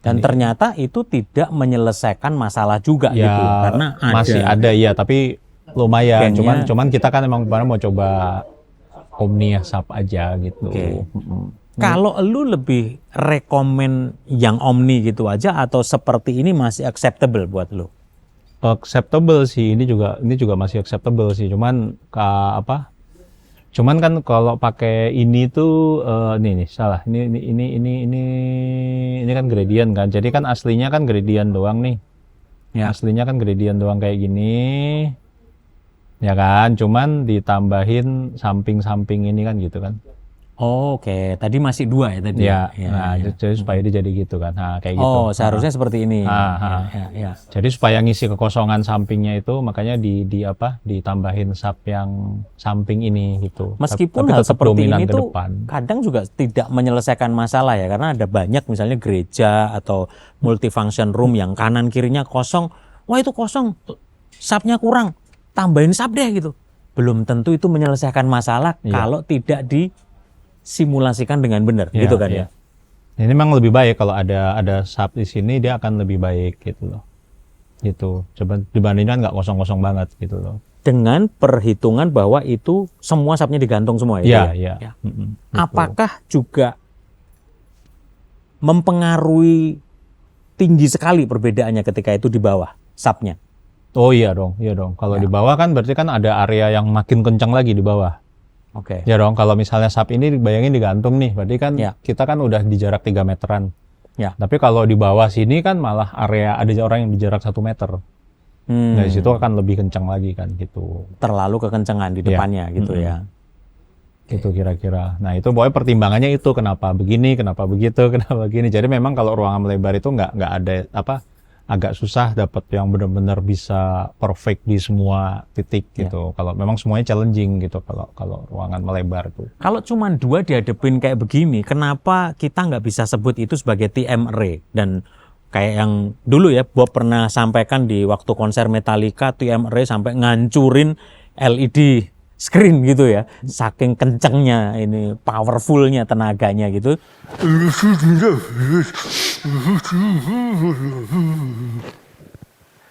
Dan ternyata itu tidak menyelesaikan masalah juga Ya, gitu, karena masih ada ya, tapi lumayan. Gengnya. Cuman kita kan emang kemarin mau coba Omni sub aja gitu. Oke. Kalau lu lebih rekomen yang Omni gitu aja atau seperti ini masih acceptable buat lu? Acceptable sih, ini juga masih acceptable sih. Cuman Cuman kan kalau pakai ini tuh nih salah. Ini kan gradient kan. Jadi kan aslinya kan gradient doang nih. Ya. Aslinya kan gradient doang kayak gini. Ya kan, cuman ditambahin samping-samping ini kan gitu kan. Oh, oke, tadi masih dua ya tadi. Ya, jadi supaya dia jadi gitu kan. Nah, kayak gitu. Oh, seharusnya seperti ini. Ya. Jadi supaya ngisi kekosongan sampingnya itu makanya ditambahin sub yang samping ini gitu. Meskipun Tapi hal tetap seperti dominan ini ke tuh depan. kadang juga tidak menyelesaikan masalah ya, karena ada banyak misalnya gereja atau multifunction room yang kanan kirinya kosong. Wah itu kosong, subnya kurang, tambahin sub deh gitu. Belum tentu itu menyelesaikan masalah kalau tidak disimulasikan dengan benar, gitu kan ya. Ini memang lebih baik kalau ada sub di sini, dia akan lebih baik gitu loh. Gitu. Coba dibandingkan nggak kosong-kosong banget gitu loh. Dengan perhitungan bahwa itu semua subnya digantung semua ya. Iya. Gitu. Apakah juga mempengaruhi tinggi sekali perbedaannya ketika itu di bawah subnya? Oh iya dong. Kalau di bawah kan berarti kan ada area yang makin kencang lagi di bawah. Oke. Ya dong, kalau misalnya sub ini bayangin digantung nih, berarti kan kita kan udah di jarak 3 meteran. Ya. Tapi kalau di bawah sini kan malah area ada orang yang di jarak 1 meter. Dari situ akan lebih kencang lagi kan gitu. Terlalu kekencengan di depannya gitu ya. Gitu kira-kira. Nah itu pokoknya pertimbangannya itu kenapa begini, kenapa begitu, kenapa begini. Jadi memang kalau ruangan melebar itu nggak ada agak susah dapat yang benar-benar bisa perfect di semua titik gitu. Kalau memang semuanya challenging gitu kalau ruangan melebar tuh. Kalau cuma dua dihadapin kayak begini, kenapa kita nggak bisa sebut itu sebagai TM array? Dan kayak yang dulu ya, Bob pernah sampaikan di waktu konser Metallica, TM array sampai ngancurin LED screen gitu ya. Saking kencengnya ini, powerfulnya tenaganya gitu.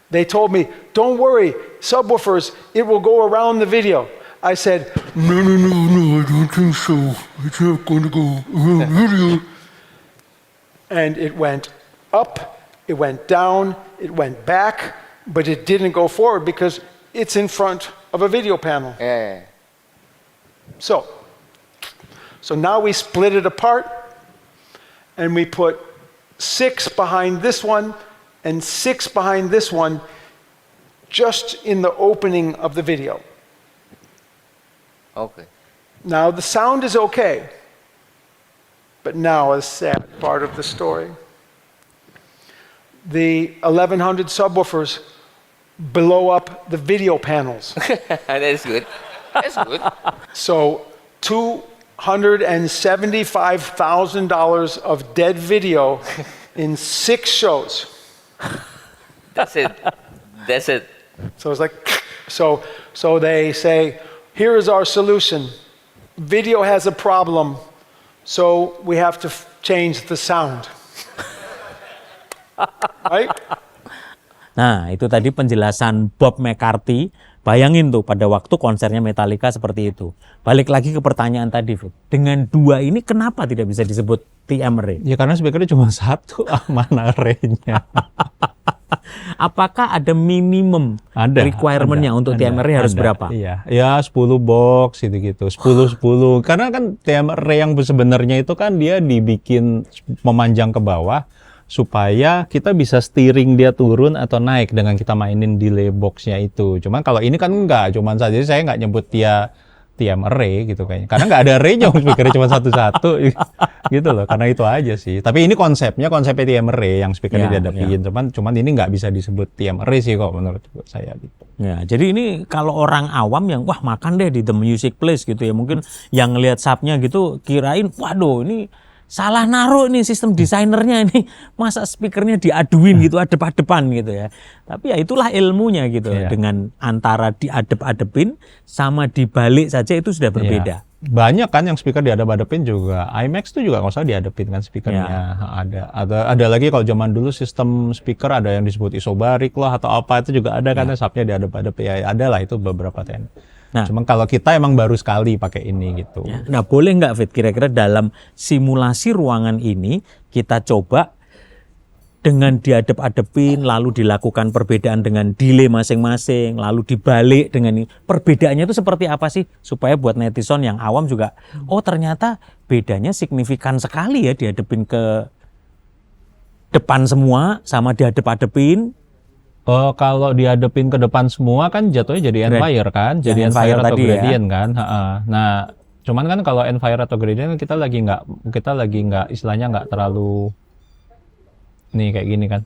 They told me, don't worry, subwoofers, it will go around the video. I said, no, I don't think so. It's not going to go around the video. And it went up, it went down, it went back, but it didn't go forward because it's in front of a video panel. Yeah. So now we split it apart, and we put 6 behind this one and 6 behind this one, just in the opening of the video. Okay. Now the sound is okay, but now a sad part of the story. The 1100 subwoofers blow up the video panels. That is good. That's good. So $275,000 of dead video in 6 shows. That's it. That's it. So it's like, so they say, here is our solution. Video has a problem, so we have to change the sound. Right? Nah, itu tadi penjelasan Bob McCarthy. Bayangin tuh pada waktu konsernya Metallica seperti itu. Balik lagi ke pertanyaan tadi, Fit. Dengan dua ini kenapa tidak bisa disebut TM Array? Ya karena speakernya cuma satu, mana array-nya? Apakah ada minimum requirement-nya untuk TM Array harus berapa? Iya, ya 10 box gitu-gitu, 10. Karena kan TM Array yang sebenarnya itu kan dia dibikin memanjang ke bawah, supaya kita bisa steering dia turun atau naik dengan kita mainin delay box-nya itu. Cuman kalau ini kan enggak, cuman saja saya nggak nyebut dia TM Array gitu kayaknya. Karena nggak ada array-nya, speakernya cuma satu-satu gitu loh. Karena itu aja sih. Tapi ini konsepnya TM Array yang speakernya dihadapin. Cuman ini nggak bisa disebut TM Array sih kok menurut saya gitu. Ya, jadi ini kalau orang awam yang wah makan deh di The Music Place gitu ya. Mungkin yang ngelihat subnya gitu kirain waduh ini salah naruh nih sistem desainernya ini, masa speakernya diaduin gitu adep-adepan gitu ya. Tapi ya itulah ilmunya gitu. Dengan antara diadep-adepin sama dibalik saja itu sudah berbeda. Banyak kan yang speaker diadep-adepin juga. IMAX tuh juga nggak usah diadepin kan speakernya. Ada lagi kalau zaman dulu sistem speaker ada yang disebut isobarik lah atau apa itu juga ada kan subnya diadep-adep ya. Ada lah itu beberapa teknik. Nah, cuman kalau kita emang baru sekali pakai ini gitu. Nah, boleh nggak Fit kira-kira dalam simulasi ruangan ini kita coba dengan diadep-adepin lalu dilakukan perbedaan dengan delay masing-masing lalu dibalik dengan ini. Perbedaannya itu seperti apa sih supaya buat netizen yang awam juga oh ternyata bedanya signifikan sekali ya dihadepin ke depan semua sama dihadep-adepin. Kalau dihadapin ke depan semua kan jatuhnya jadi Endfire kan, jadi Endfire atau Gradient kan. Nah, cuman kan kalau Endfire atau Gradient kita lagi nggak istilahnya nggak terlalu nih kayak gini kan.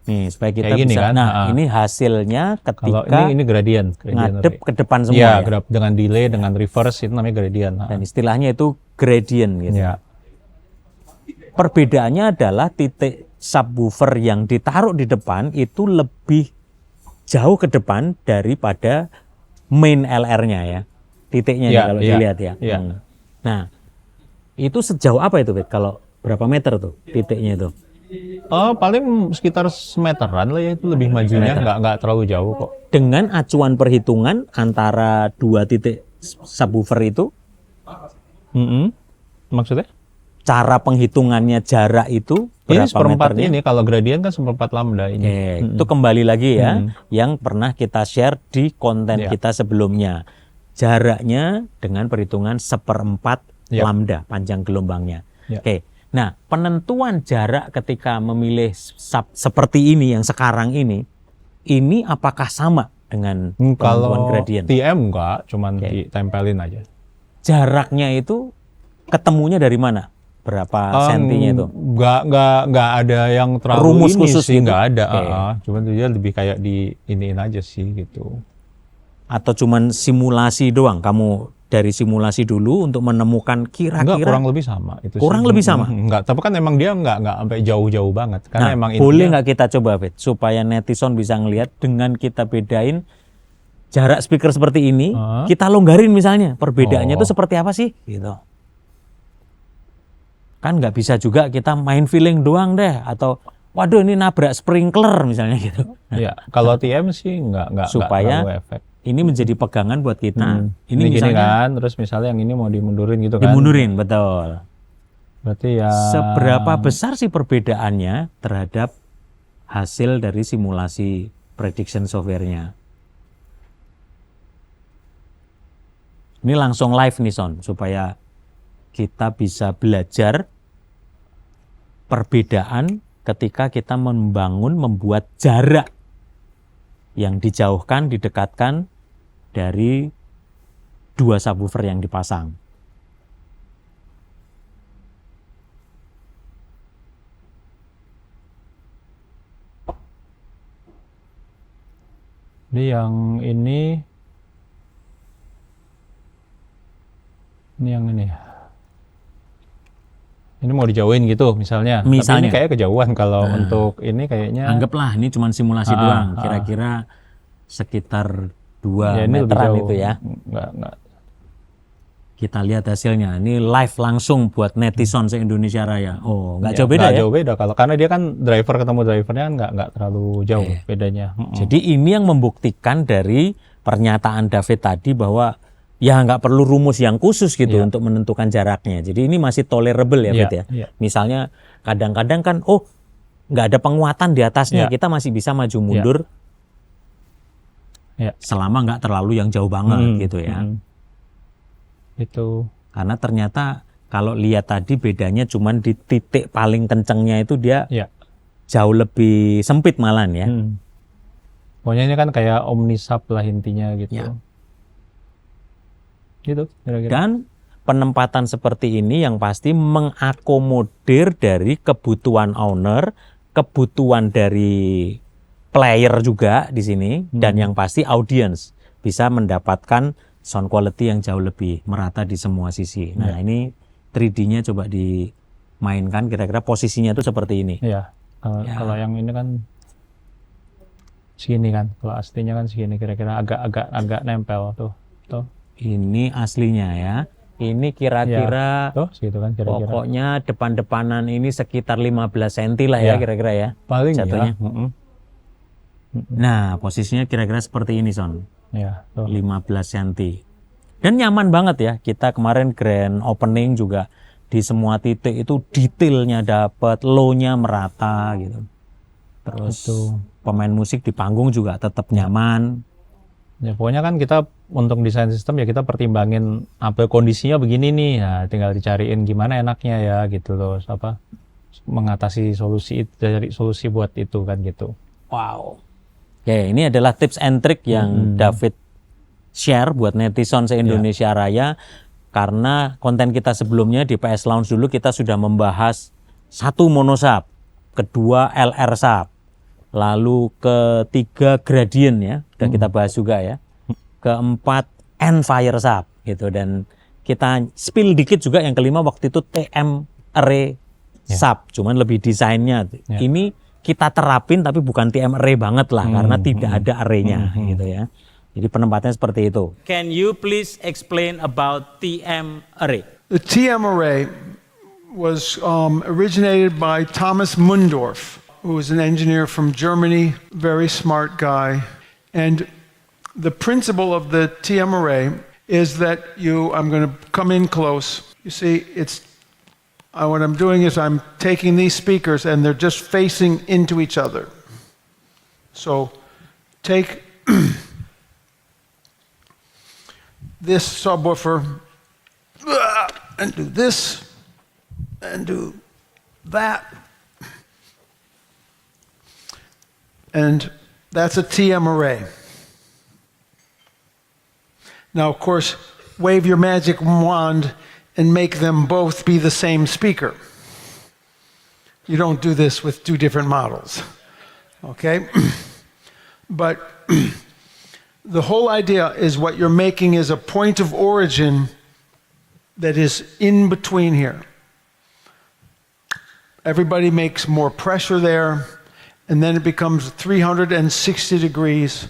Nih supaya kita kayak bisa. Kan? Ini hasilnya ketika kalau ini gradient ngadep ke depan semua. Ya, dengan delay, dengan reverse itu namanya gradient. Dan istilahnya itu gradient gitu. Ya. Perbedaannya adalah titik subwoofer yang ditaruh di depan itu lebih jauh ke depan daripada main LR-nya ya. Titiknya kalau dilihat ya. Nah, itu sejauh apa itu, Bet? Kalau berapa meter tuh titiknya itu? Paling sekitar semeteran lah ya, itu lebih majunya, nggak terlalu jauh kok. Dengan acuan perhitungan antara dua titik subwoofer itu? Maksudnya? Cara penghitungannya jarak itu ini berapa meternya? Ini kalau gradient kan 1/4 lambda ini. Itu kembali lagi ya, yang pernah kita share di konten kita sebelumnya. Jaraknya dengan perhitungan 1/4 lambda panjang gelombangnya. Oke. Nah, penentuan jarak ketika memilih sub seperti ini yang sekarang ini apakah sama dengan penentuan gradient? Kalau TM enggak, cuman ditempelin aja. Jaraknya itu ketemunya dari mana? Berapa sentinya itu? Enggak ada yang terlalu rumus khusus sih, gitu? Enggak ada. Cuman dia lebih kayak di iniin aja sih gitu. Atau cuman simulasi doang? Kamu dari simulasi dulu untuk menemukan kira-kira? Enggak, kurang lebih sama. Itu kurang lebih sama? Enggak, tapi kan emang dia enggak sampai jauh-jauh banget. Karena emang boleh nggak kita coba, Fit? Supaya netizen bisa ngelihat dengan kita bedain jarak speaker seperti ini, kita longgarin misalnya. Perbedaannya itu seperti apa sih? Gitu. Kan nggak bisa juga kita main feeling doang deh. Atau, waduh ini nabrak sprinkler misalnya gitu. Iya, kalau TM sih enggak supaya terlalu efek. Ini menjadi pegangan buat kita. Ini misalnya, gini kan, terus misalnya yang ini mau dimundurin gitu kan. Dimundurin, betul. Berarti ya... Seberapa besar sih perbedaannya terhadap hasil dari simulasi prediction software-nya? Ini langsung live nih Son, supaya kita bisa belajar perbedaan ketika kita membuat jarak yang dijauhkan, didekatkan dari dua subwoofer yang dipasang. Jadi yang ini yang ini. Ini mau dijauhin gitu misalnya. Tapi Misalnya. ini kayak kejauhan kalau untuk ini kayaknya. Anggaplah ini cuma simulasi doang, kira-kira sekitar 2 Ya, ini lebih meteran jauh. itu ya. Nggak. Kita lihat hasilnya. Ini live langsung buat netizen se-Indonesia Raya. Oh, nggak jauh beda nggak ya? jauh beda kalau karena dia kan driver ketemu drivernya kan nggak terlalu jauh Iya. bedanya. Jadi ini yang membuktikan dari pernyataan David tadi bahwa ya nggak perlu rumus yang khusus gitu untuk menentukan jaraknya. Jadi ini masih tolerable ya, Iya, Fit ya. iya. Misalnya kadang-kadang kan, nggak ada penguatan di atasnya, Iya. kita masih bisa maju mundur Iya. selama nggak terlalu yang jauh banget gitu ya. Itu. Karena ternyata kalau lihat tadi bedanya cuman di titik paling kencengnya itu dia Ya. jauh lebih sempit malahan ya. Pokoknya ini kan kayak omnisub lah intinya gitu. Ya. Gitu kira-kira. Dan penempatan seperti ini yang pasti mengakomodir dari kebutuhan owner, kebutuhan dari player juga di sini, dan yang pasti audience bisa mendapatkan sound quality yang jauh lebih merata di semua sisi. Nah ini 3D-nya coba dimainkan, kira-kira posisinya itu seperti ini. Iya. Kalau yang ini kan segini kan, kalau aslinya kan segini kira-kira agak nempel tuh. Ini aslinya ya. Ini kira-kira Tuh segitu kan kira-kira. pokoknya depan-depanan ini sekitar 15 cm lah ya Ya. kira-kira ya. Paling jatuhnya. ya. Nah, posisinya kira-kira seperti ini, Son. Ya, tuh. 15 cm. Dan nyaman banget ya. Kita kemarin grand opening juga di semua titik itu detailnya dapat, low-nya merata gitu. Terus pemain musik di panggung juga tetap nyaman. Ya pokoknya kan kita untuk desain sistem ya kita pertimbangin apa kondisinya begini nih. Nah, tinggal dicariin gimana enaknya ya gitu loh. Mengatasi solusi itu, cari solusi buat itu kan gitu. Wow. Oke, ini adalah tips and trick yang David share buat netizen se-Indonesia Raya. Karena konten kita sebelumnya di PS Lounge dulu kita sudah membahas 1 monosub, kedua LR sub, lalu ketiga gradient ya, udah kita bahas juga ya, keempat N-Fire sub gitu, dan kita spill dikit juga yang kelima waktu itu TM array sub, cuman lebih desainnya. Ini kita terapin tapi bukan TM array banget lah karena tidak ada arraynya gitu ya. Jadi penempatannya seperti itu. Can you please explain about TM array? The TM array was originated by Thomas Mundorf, who was an engineer from Germany, very smart guy. And the principle of the TM array is that I'm going to come in close. You see, what I'm doing is I'm taking these speakers and they're just facing into each other. So take this subwoofer and do this and do that. And that's a TM array. Now, of course, wave your magic wand and make them both be the same speaker. You don't do this with 2 different models, okay? But the whole idea is what you're making is a point of origin that is in between here. Everybody makes more pressure there, and then it becomes 360 degrees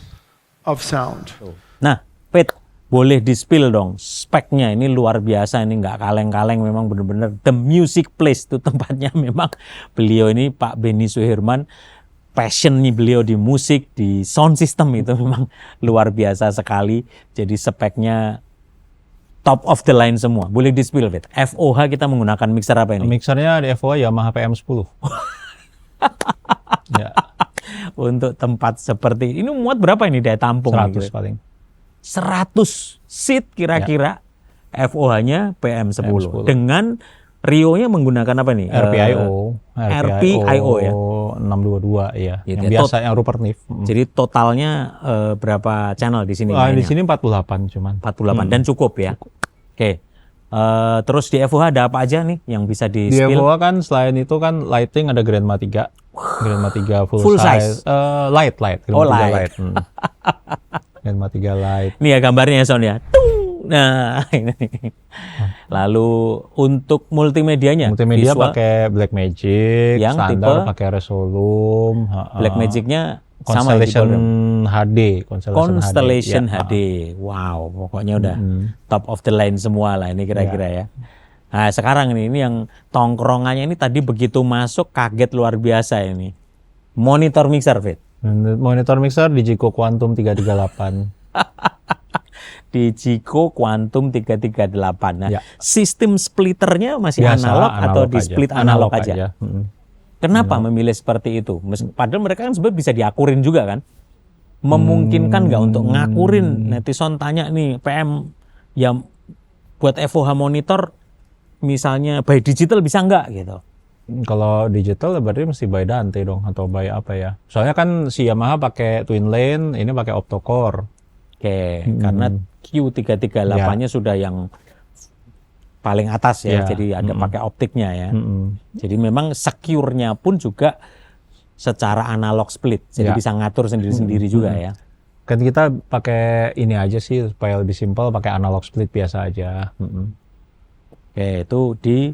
of sound. Nah, Pit, boleh di-spill dong speknya. Ini luar biasa, ini nggak kaleng-kaleng, memang benar-benar the music place itu tempatnya. Memang beliau ini Pak Benny Suherman, passionnya beliau di musik, di sound system itu memang luar biasa sekali. Jadi speknya top of the line semua. Boleh di-spill, Pit. FOH kita menggunakan mixer apa ini? Mixernya di FOH Yamaha PM10. Ya, Untuk tempat seperti ini muat berapa ini daya tampung? 100 gitu? paling. 100 seat kira-kira. FOH-nya PM10. PM10. Dengan Rio-nya menggunakan apa nih? RPIO ya. 622 ya. Gitu Yang ya. biasa yang Rupert Neve. Jadi totalnya berapa channel di sini? Di mainnya? sini 48 cuman. 48 dan cukup ya. Oke. Terus di FOH ada apa aja nih yang bisa Di di-spill? FOH kan selain itu kan lighting ada Grandma 3. Grandma 3 Full size? Light. Grandma 3 light. light. Grandma 3 light. Nih ya gambarnya ya Son ya. Tung! Nah, ini. Lalu untuk multimedianya, Multimedia visual, pakai Blackmagic, Yang standar tipe pakai Resolume, Blackmagic-nya sama ya, Constellation tipe HD, Constellation Ya, HD. Wow, pokoknya udah top of the line semua lah ini kira-kira ya. Nah, sekarang ini yang tongkrongannya ini tadi begitu masuk kaget luar biasa ini. Monitor mixer, Fit. Monitor mixer Digico Quantum 338. Digico Quantum 338. Nah, Ya. sistem splitternya masih Biasa, analog atau di aja. split analog aja? Kenapa memilih seperti itu? Padahal mereka kan sebenarnya bisa diakurin juga kan? Memungkinkan nggak untuk ngakurin? Netizen tanya nih, PM yang buat FOH monitor misalnya by digital bisa nggak gitu? Kalau digital berarti mesti by Dante dong atau by apa ya? Soalnya kan si Yamaha pakai twin lane, ini pakai octa-core. Oke, karena Q338-nya sudah yang paling atas ya, jadi ada pakai optiknya ya. Jadi memang secure-nya pun juga secara analog split, jadi bisa ngatur sendiri-sendiri juga ya. Kan kita pakai ini aja sih supaya lebih simpel, pakai analog split biasa aja. Oke, itu di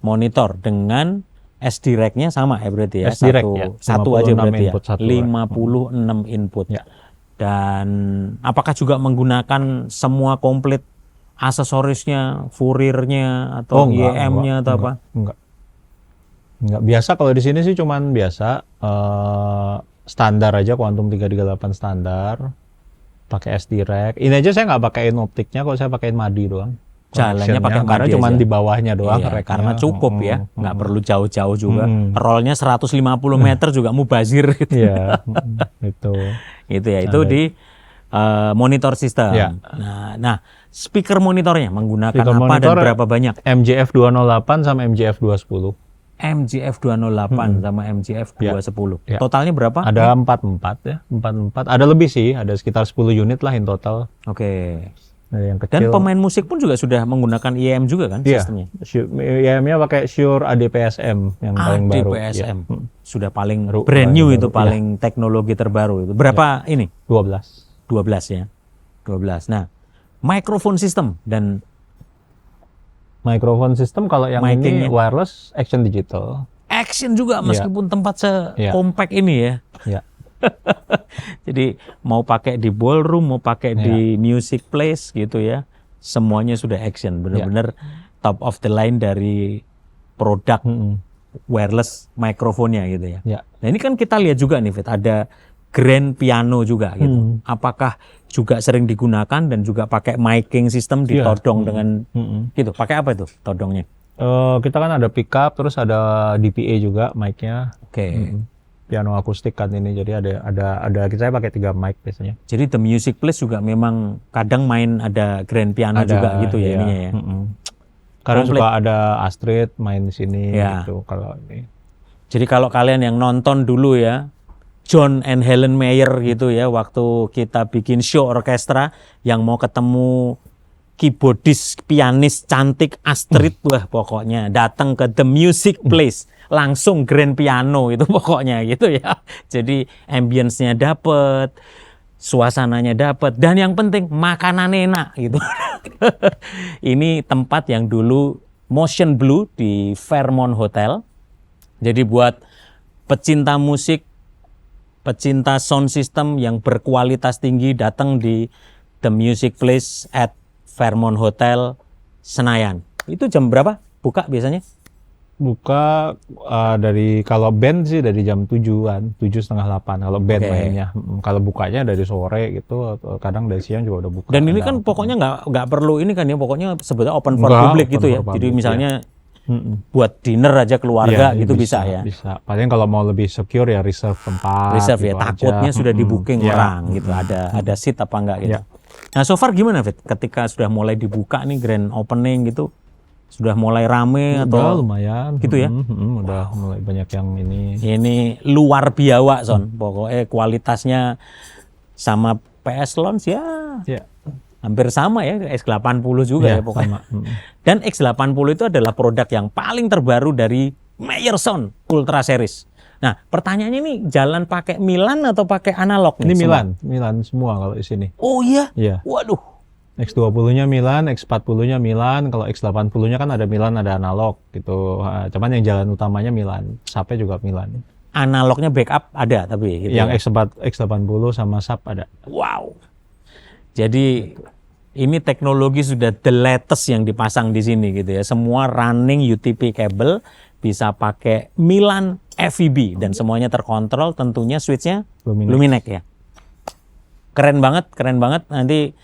monitor dengan SD rack-nya sama ya berarti ya. SD rack, ya. Satu aja 56 berarti input, ya. satu 56 input. Ya. Dan apakah juga menggunakan semua komplit aksesorisnya, Fourier-nya atau IEM-nya atau apa? Enggak. Biasa kalau di sini sih cuman biasa standar aja Quantum 338 standar. Pakai SD rack. Ini aja saya nggak pakein optiknya, kalau saya pakein MADI doang. Jalannya pakai karena MADI cuman aja. di bawahnya doang Iya, racknya. karena cukup ya, nggak perlu jauh-jauh juga. Rollnya 150 meter juga mubazir gitu. Iya, itu. Gitu ya, itu di monitor sistem. Ya. Nah, speaker monitornya menggunakan Speaker apa monitor dan berapa banyak? MJF 208 sama MJF 210. MJF 208 sama MJF 210. Ya. Totalnya berapa? Ada 44 ya, 44. Ada lebih sih, ada sekitar 10 unit lah in total. Oke. Ada yang Dan kecil. pemain musik pun juga sudah menggunakan IEM juga kan Iya, sistemnya? IEM-nya pakai Shure ADPSM yang paling baru. ADPSM. Iya. Sudah paling brand new itu, baru, paling teknologi terbaru itu. Berapa ini? 12. 12 ya. 12. Nah, microphone system dan Microphone system kalau yang ini Mic-nya. wireless Action Digital. action juga meskipun tempat Iya. sekompak ini ya. Ya. Jadi mau pakai di ballroom, mau pakai di music place gitu ya. Semuanya sudah action, benar-benar top of the line dari produk wireless microphone-nya gitu ya. Ya. Nah, ini kan kita lihat juga nih Fit, ada grand piano juga gitu. Apakah juga sering digunakan dan juga pakai miking system ditodong dengan gitu. Pakai apa itu todongnya? Kita kan ada pickup, terus ada DPA juga mic-nya. Oke. Piano akustik kan ini, jadi ada saya pakai 3 mic biasanya. Jadi The Music Place juga memang kadang main ada grand piano juga gitu ya ininya ya. Karena Komplit. suka ada Astrid main di sini Ya. gitu kalau ini. Jadi kalau kalian yang nonton dulu ya, John and Helen Mayer gitu ya, waktu kita bikin show orkestra yang mau ketemu keyboardis, pianis cantik Astrid, wah pokoknya datang ke The Music Place, langsung grand piano itu pokoknya gitu ya. Jadi ambience-nya dapet, suasananya dapet, dan yang penting makanan enak gitu. Ini tempat yang dulu Motion Blue di Fairmont Hotel. Jadi buat pecinta musik, pecinta sound system yang berkualitas tinggi datang di The Music Place at Fairmont Hotel Senayan. Itu jam berapa buka biasanya? Buka dari kalau band sih dari jam 7-an, 7:30-8 kalau band mainnya. Kalau bukanya dari sore gitu, atau kadang dari siang juga udah buka. Dan ini kan pokoknya nggak perlu ini kan ya, pokoknya sebetulnya open for Nggak, public open gitu ya. for Jadi public, misalnya buat dinner aja keluarga Iya, gitu bisa ya. Bisa. Paling kalau mau lebih secure ya reserve tempat. Reserve ya, gitu takutnya aja. sudah di booking Iya. orang gitu. Ada seat apa enggak gitu. Iya. Nah, so far gimana Fit? Ketika sudah mulai dibuka nih grand opening gitu, sudah mulai rame Udah atau lumayan. gitu ya? Udah mulai banyak yang ini. ini luar biasa Son. Pokoknya kualitasnya sama PS Launch ya Ya. hampir sama ya, X80 juga ya Iya, pokoknya. sama. Dan X80 itu adalah produk yang paling terbaru dari Meyer Sound Ultra Series. Nah, pertanyaannya ini jalan pakai Milan atau pakai analog nih? Ini semua? Milan semua kalau di sini. Oh iya? Iya. Waduh. X20-nya Milan, X40-nya Milan, kalau X80-nya kan ada Milan, ada analog gitu. Cuman yang jalan utamanya Milan, SAP-nya juga Milan. Analognya backup ada tapi gitu Yang ya. X80 sama SAP ada. Wow. Jadi ini teknologi sudah the latest yang dipasang di sini gitu ya. Semua running UTP cable bisa pakai Milan FEB dan semuanya terkontrol, tentunya switch-nya Luminex ya. Keren banget. Nanti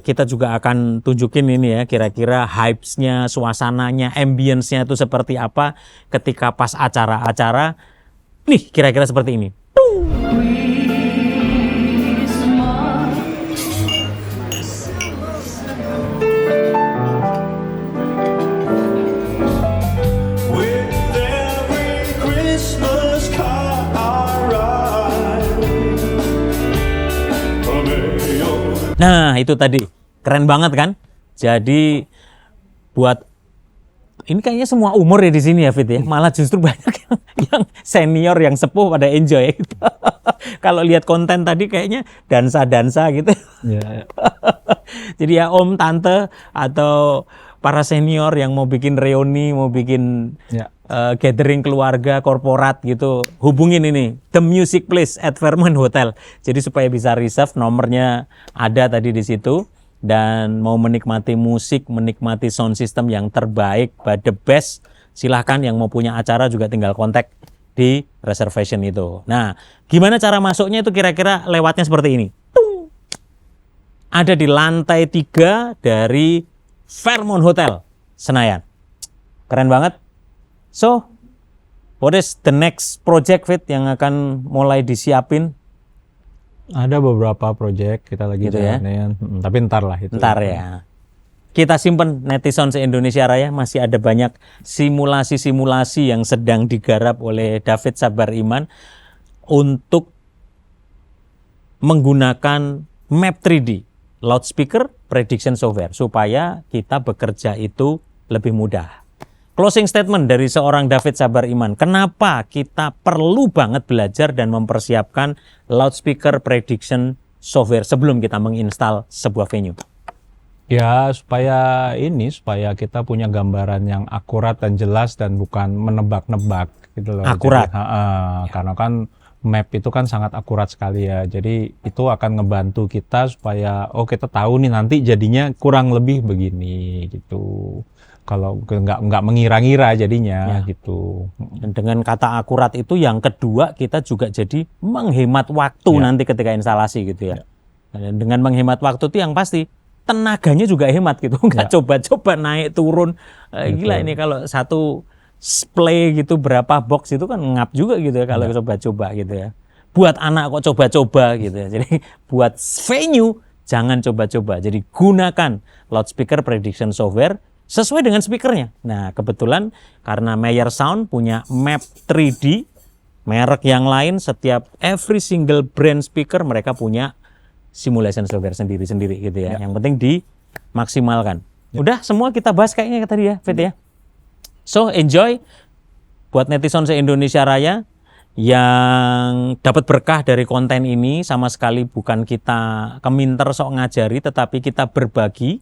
kita juga akan tunjukin ini ya, kira-kira hypes-nya, suasananya, ambience-nya itu seperti apa ketika pas acara-acara. Nih, kira-kira seperti ini. With every Christmas card I write, may your Nah, itu tadi. Keren banget kan? Jadi buat ini kayaknya semua umur ya di sini ya, Fit ya. Malah justru banyak yang senior, yang sepuh pada enjoy gitu. Kalau lihat konten tadi kayaknya dansa-dansa gitu. Ya. Jadi ya om, tante atau para senior yang mau bikin reuni, mau bikin Ya. gathering keluarga, korporat gitu, hubungin ini The Music Place at Fairmont Hotel. Jadi supaya bisa reserve, nomornya ada tadi di situ. Dan mau menikmati musik, menikmati sound system yang terbaik, by the best, silahkan yang mau punya acara juga tinggal kontak di reservation itu. Nah, gimana cara masuknya itu kira-kira lewatnya seperti ini. Tung. Ada di lantai 3 dari Fairmont Hotel Senayan. Keren banget. So, what is the next project, Fit, yang akan mulai disiapin? Ada beberapa project kita lagi Gitu ya? jalanin, tapi ntar lah itu. Ntar ya. Kita simpen netizen se-Indonesia Raya, masih ada banyak simulasi-simulasi yang sedang digarap oleh David Sabar Iman untuk menggunakan map 3D, loudspeaker prediction software, supaya kita bekerja itu lebih mudah. Closing statement dari seorang David Sabar Iman. Kenapa kita perlu banget belajar dan mempersiapkan loudspeaker prediction software sebelum kita menginstal sebuah venue? Ya, supaya kita punya gambaran yang akurat dan jelas dan bukan menebak-nebak gitu loh. Akurat. Jadi, karena kan map itu kan sangat akurat sekali ya. Jadi itu akan ngebantu kita supaya kita tahu nih nanti jadinya kurang lebih begini gitu. Kalau nggak mengira-ngira jadinya gitu. Dan dengan kata akurat itu yang kedua, kita juga jadi menghemat waktu nanti ketika instalasi gitu ya. Dan dengan menghemat waktu itu yang pasti tenaganya juga hemat gitu. Nggak coba-coba naik turun. Gila ini kalau satu play gitu berapa box itu kan ngap juga gitu ya kalau coba-coba gitu ya. Buat anak kok coba-coba gitu ya. Jadi buat venue jangan coba-coba. Jadi gunakan loudspeaker prediction software sesuai dengan speakernya. Nah, kebetulan karena Meyer Sound punya map 3D, merek yang lain setiap every single brand speaker mereka punya simulation software sendiri-sendiri gitu ya. Yang penting dimaksimalkan. Udah semua kita bahas kayaknya tadi ya, Fit ya. So, enjoy buat netizen se-Indonesia Raya yang dapat berkah dari konten ini. Sama sekali bukan kita keminter sok ngajari, tetapi kita berbagi.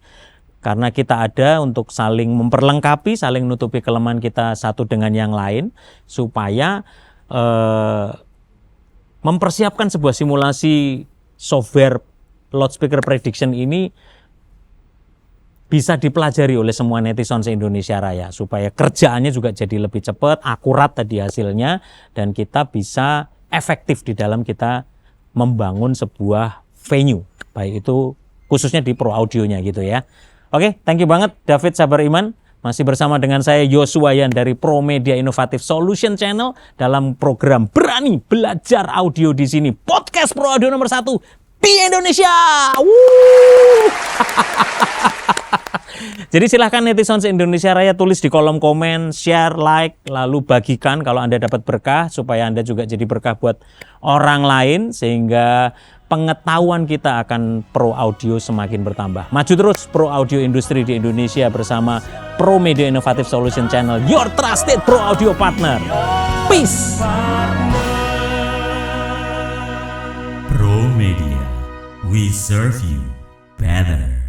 Karena kita ada untuk saling memperlengkapi, saling nutupi kelemahan kita satu dengan yang lain, supaya mempersiapkan sebuah simulasi software loudspeaker prediction ini bisa dipelajari oleh semua netizen se-Indonesia Raya, supaya kerjaannya juga jadi lebih cepat, akurat tadi hasilnya, dan kita bisa efektif di dalam kita membangun sebuah venue, baik itu khususnya di pro audionya gitu ya. Oke, thank you banget David Sabar Iman. Masih bersama dengan saya Yosua Yan dari Pro Media Innovative Solution Channel dalam program Berani Belajar Audio di sini. Podcast Pro Audio nomor 1 di Indonesia. Jadi silahkan netizen se-Indonesia Raya tulis di kolom komen, share, like, lalu bagikan kalau Anda dapat berkah, supaya Anda juga jadi berkah buat orang lain, sehingga pengetahuan kita akan pro audio semakin bertambah. Maju terus pro audio industri di Indonesia bersama Pro Media Innovative Solution Channel, your trusted pro audio partner. Peace. Pro Media, we serve you better.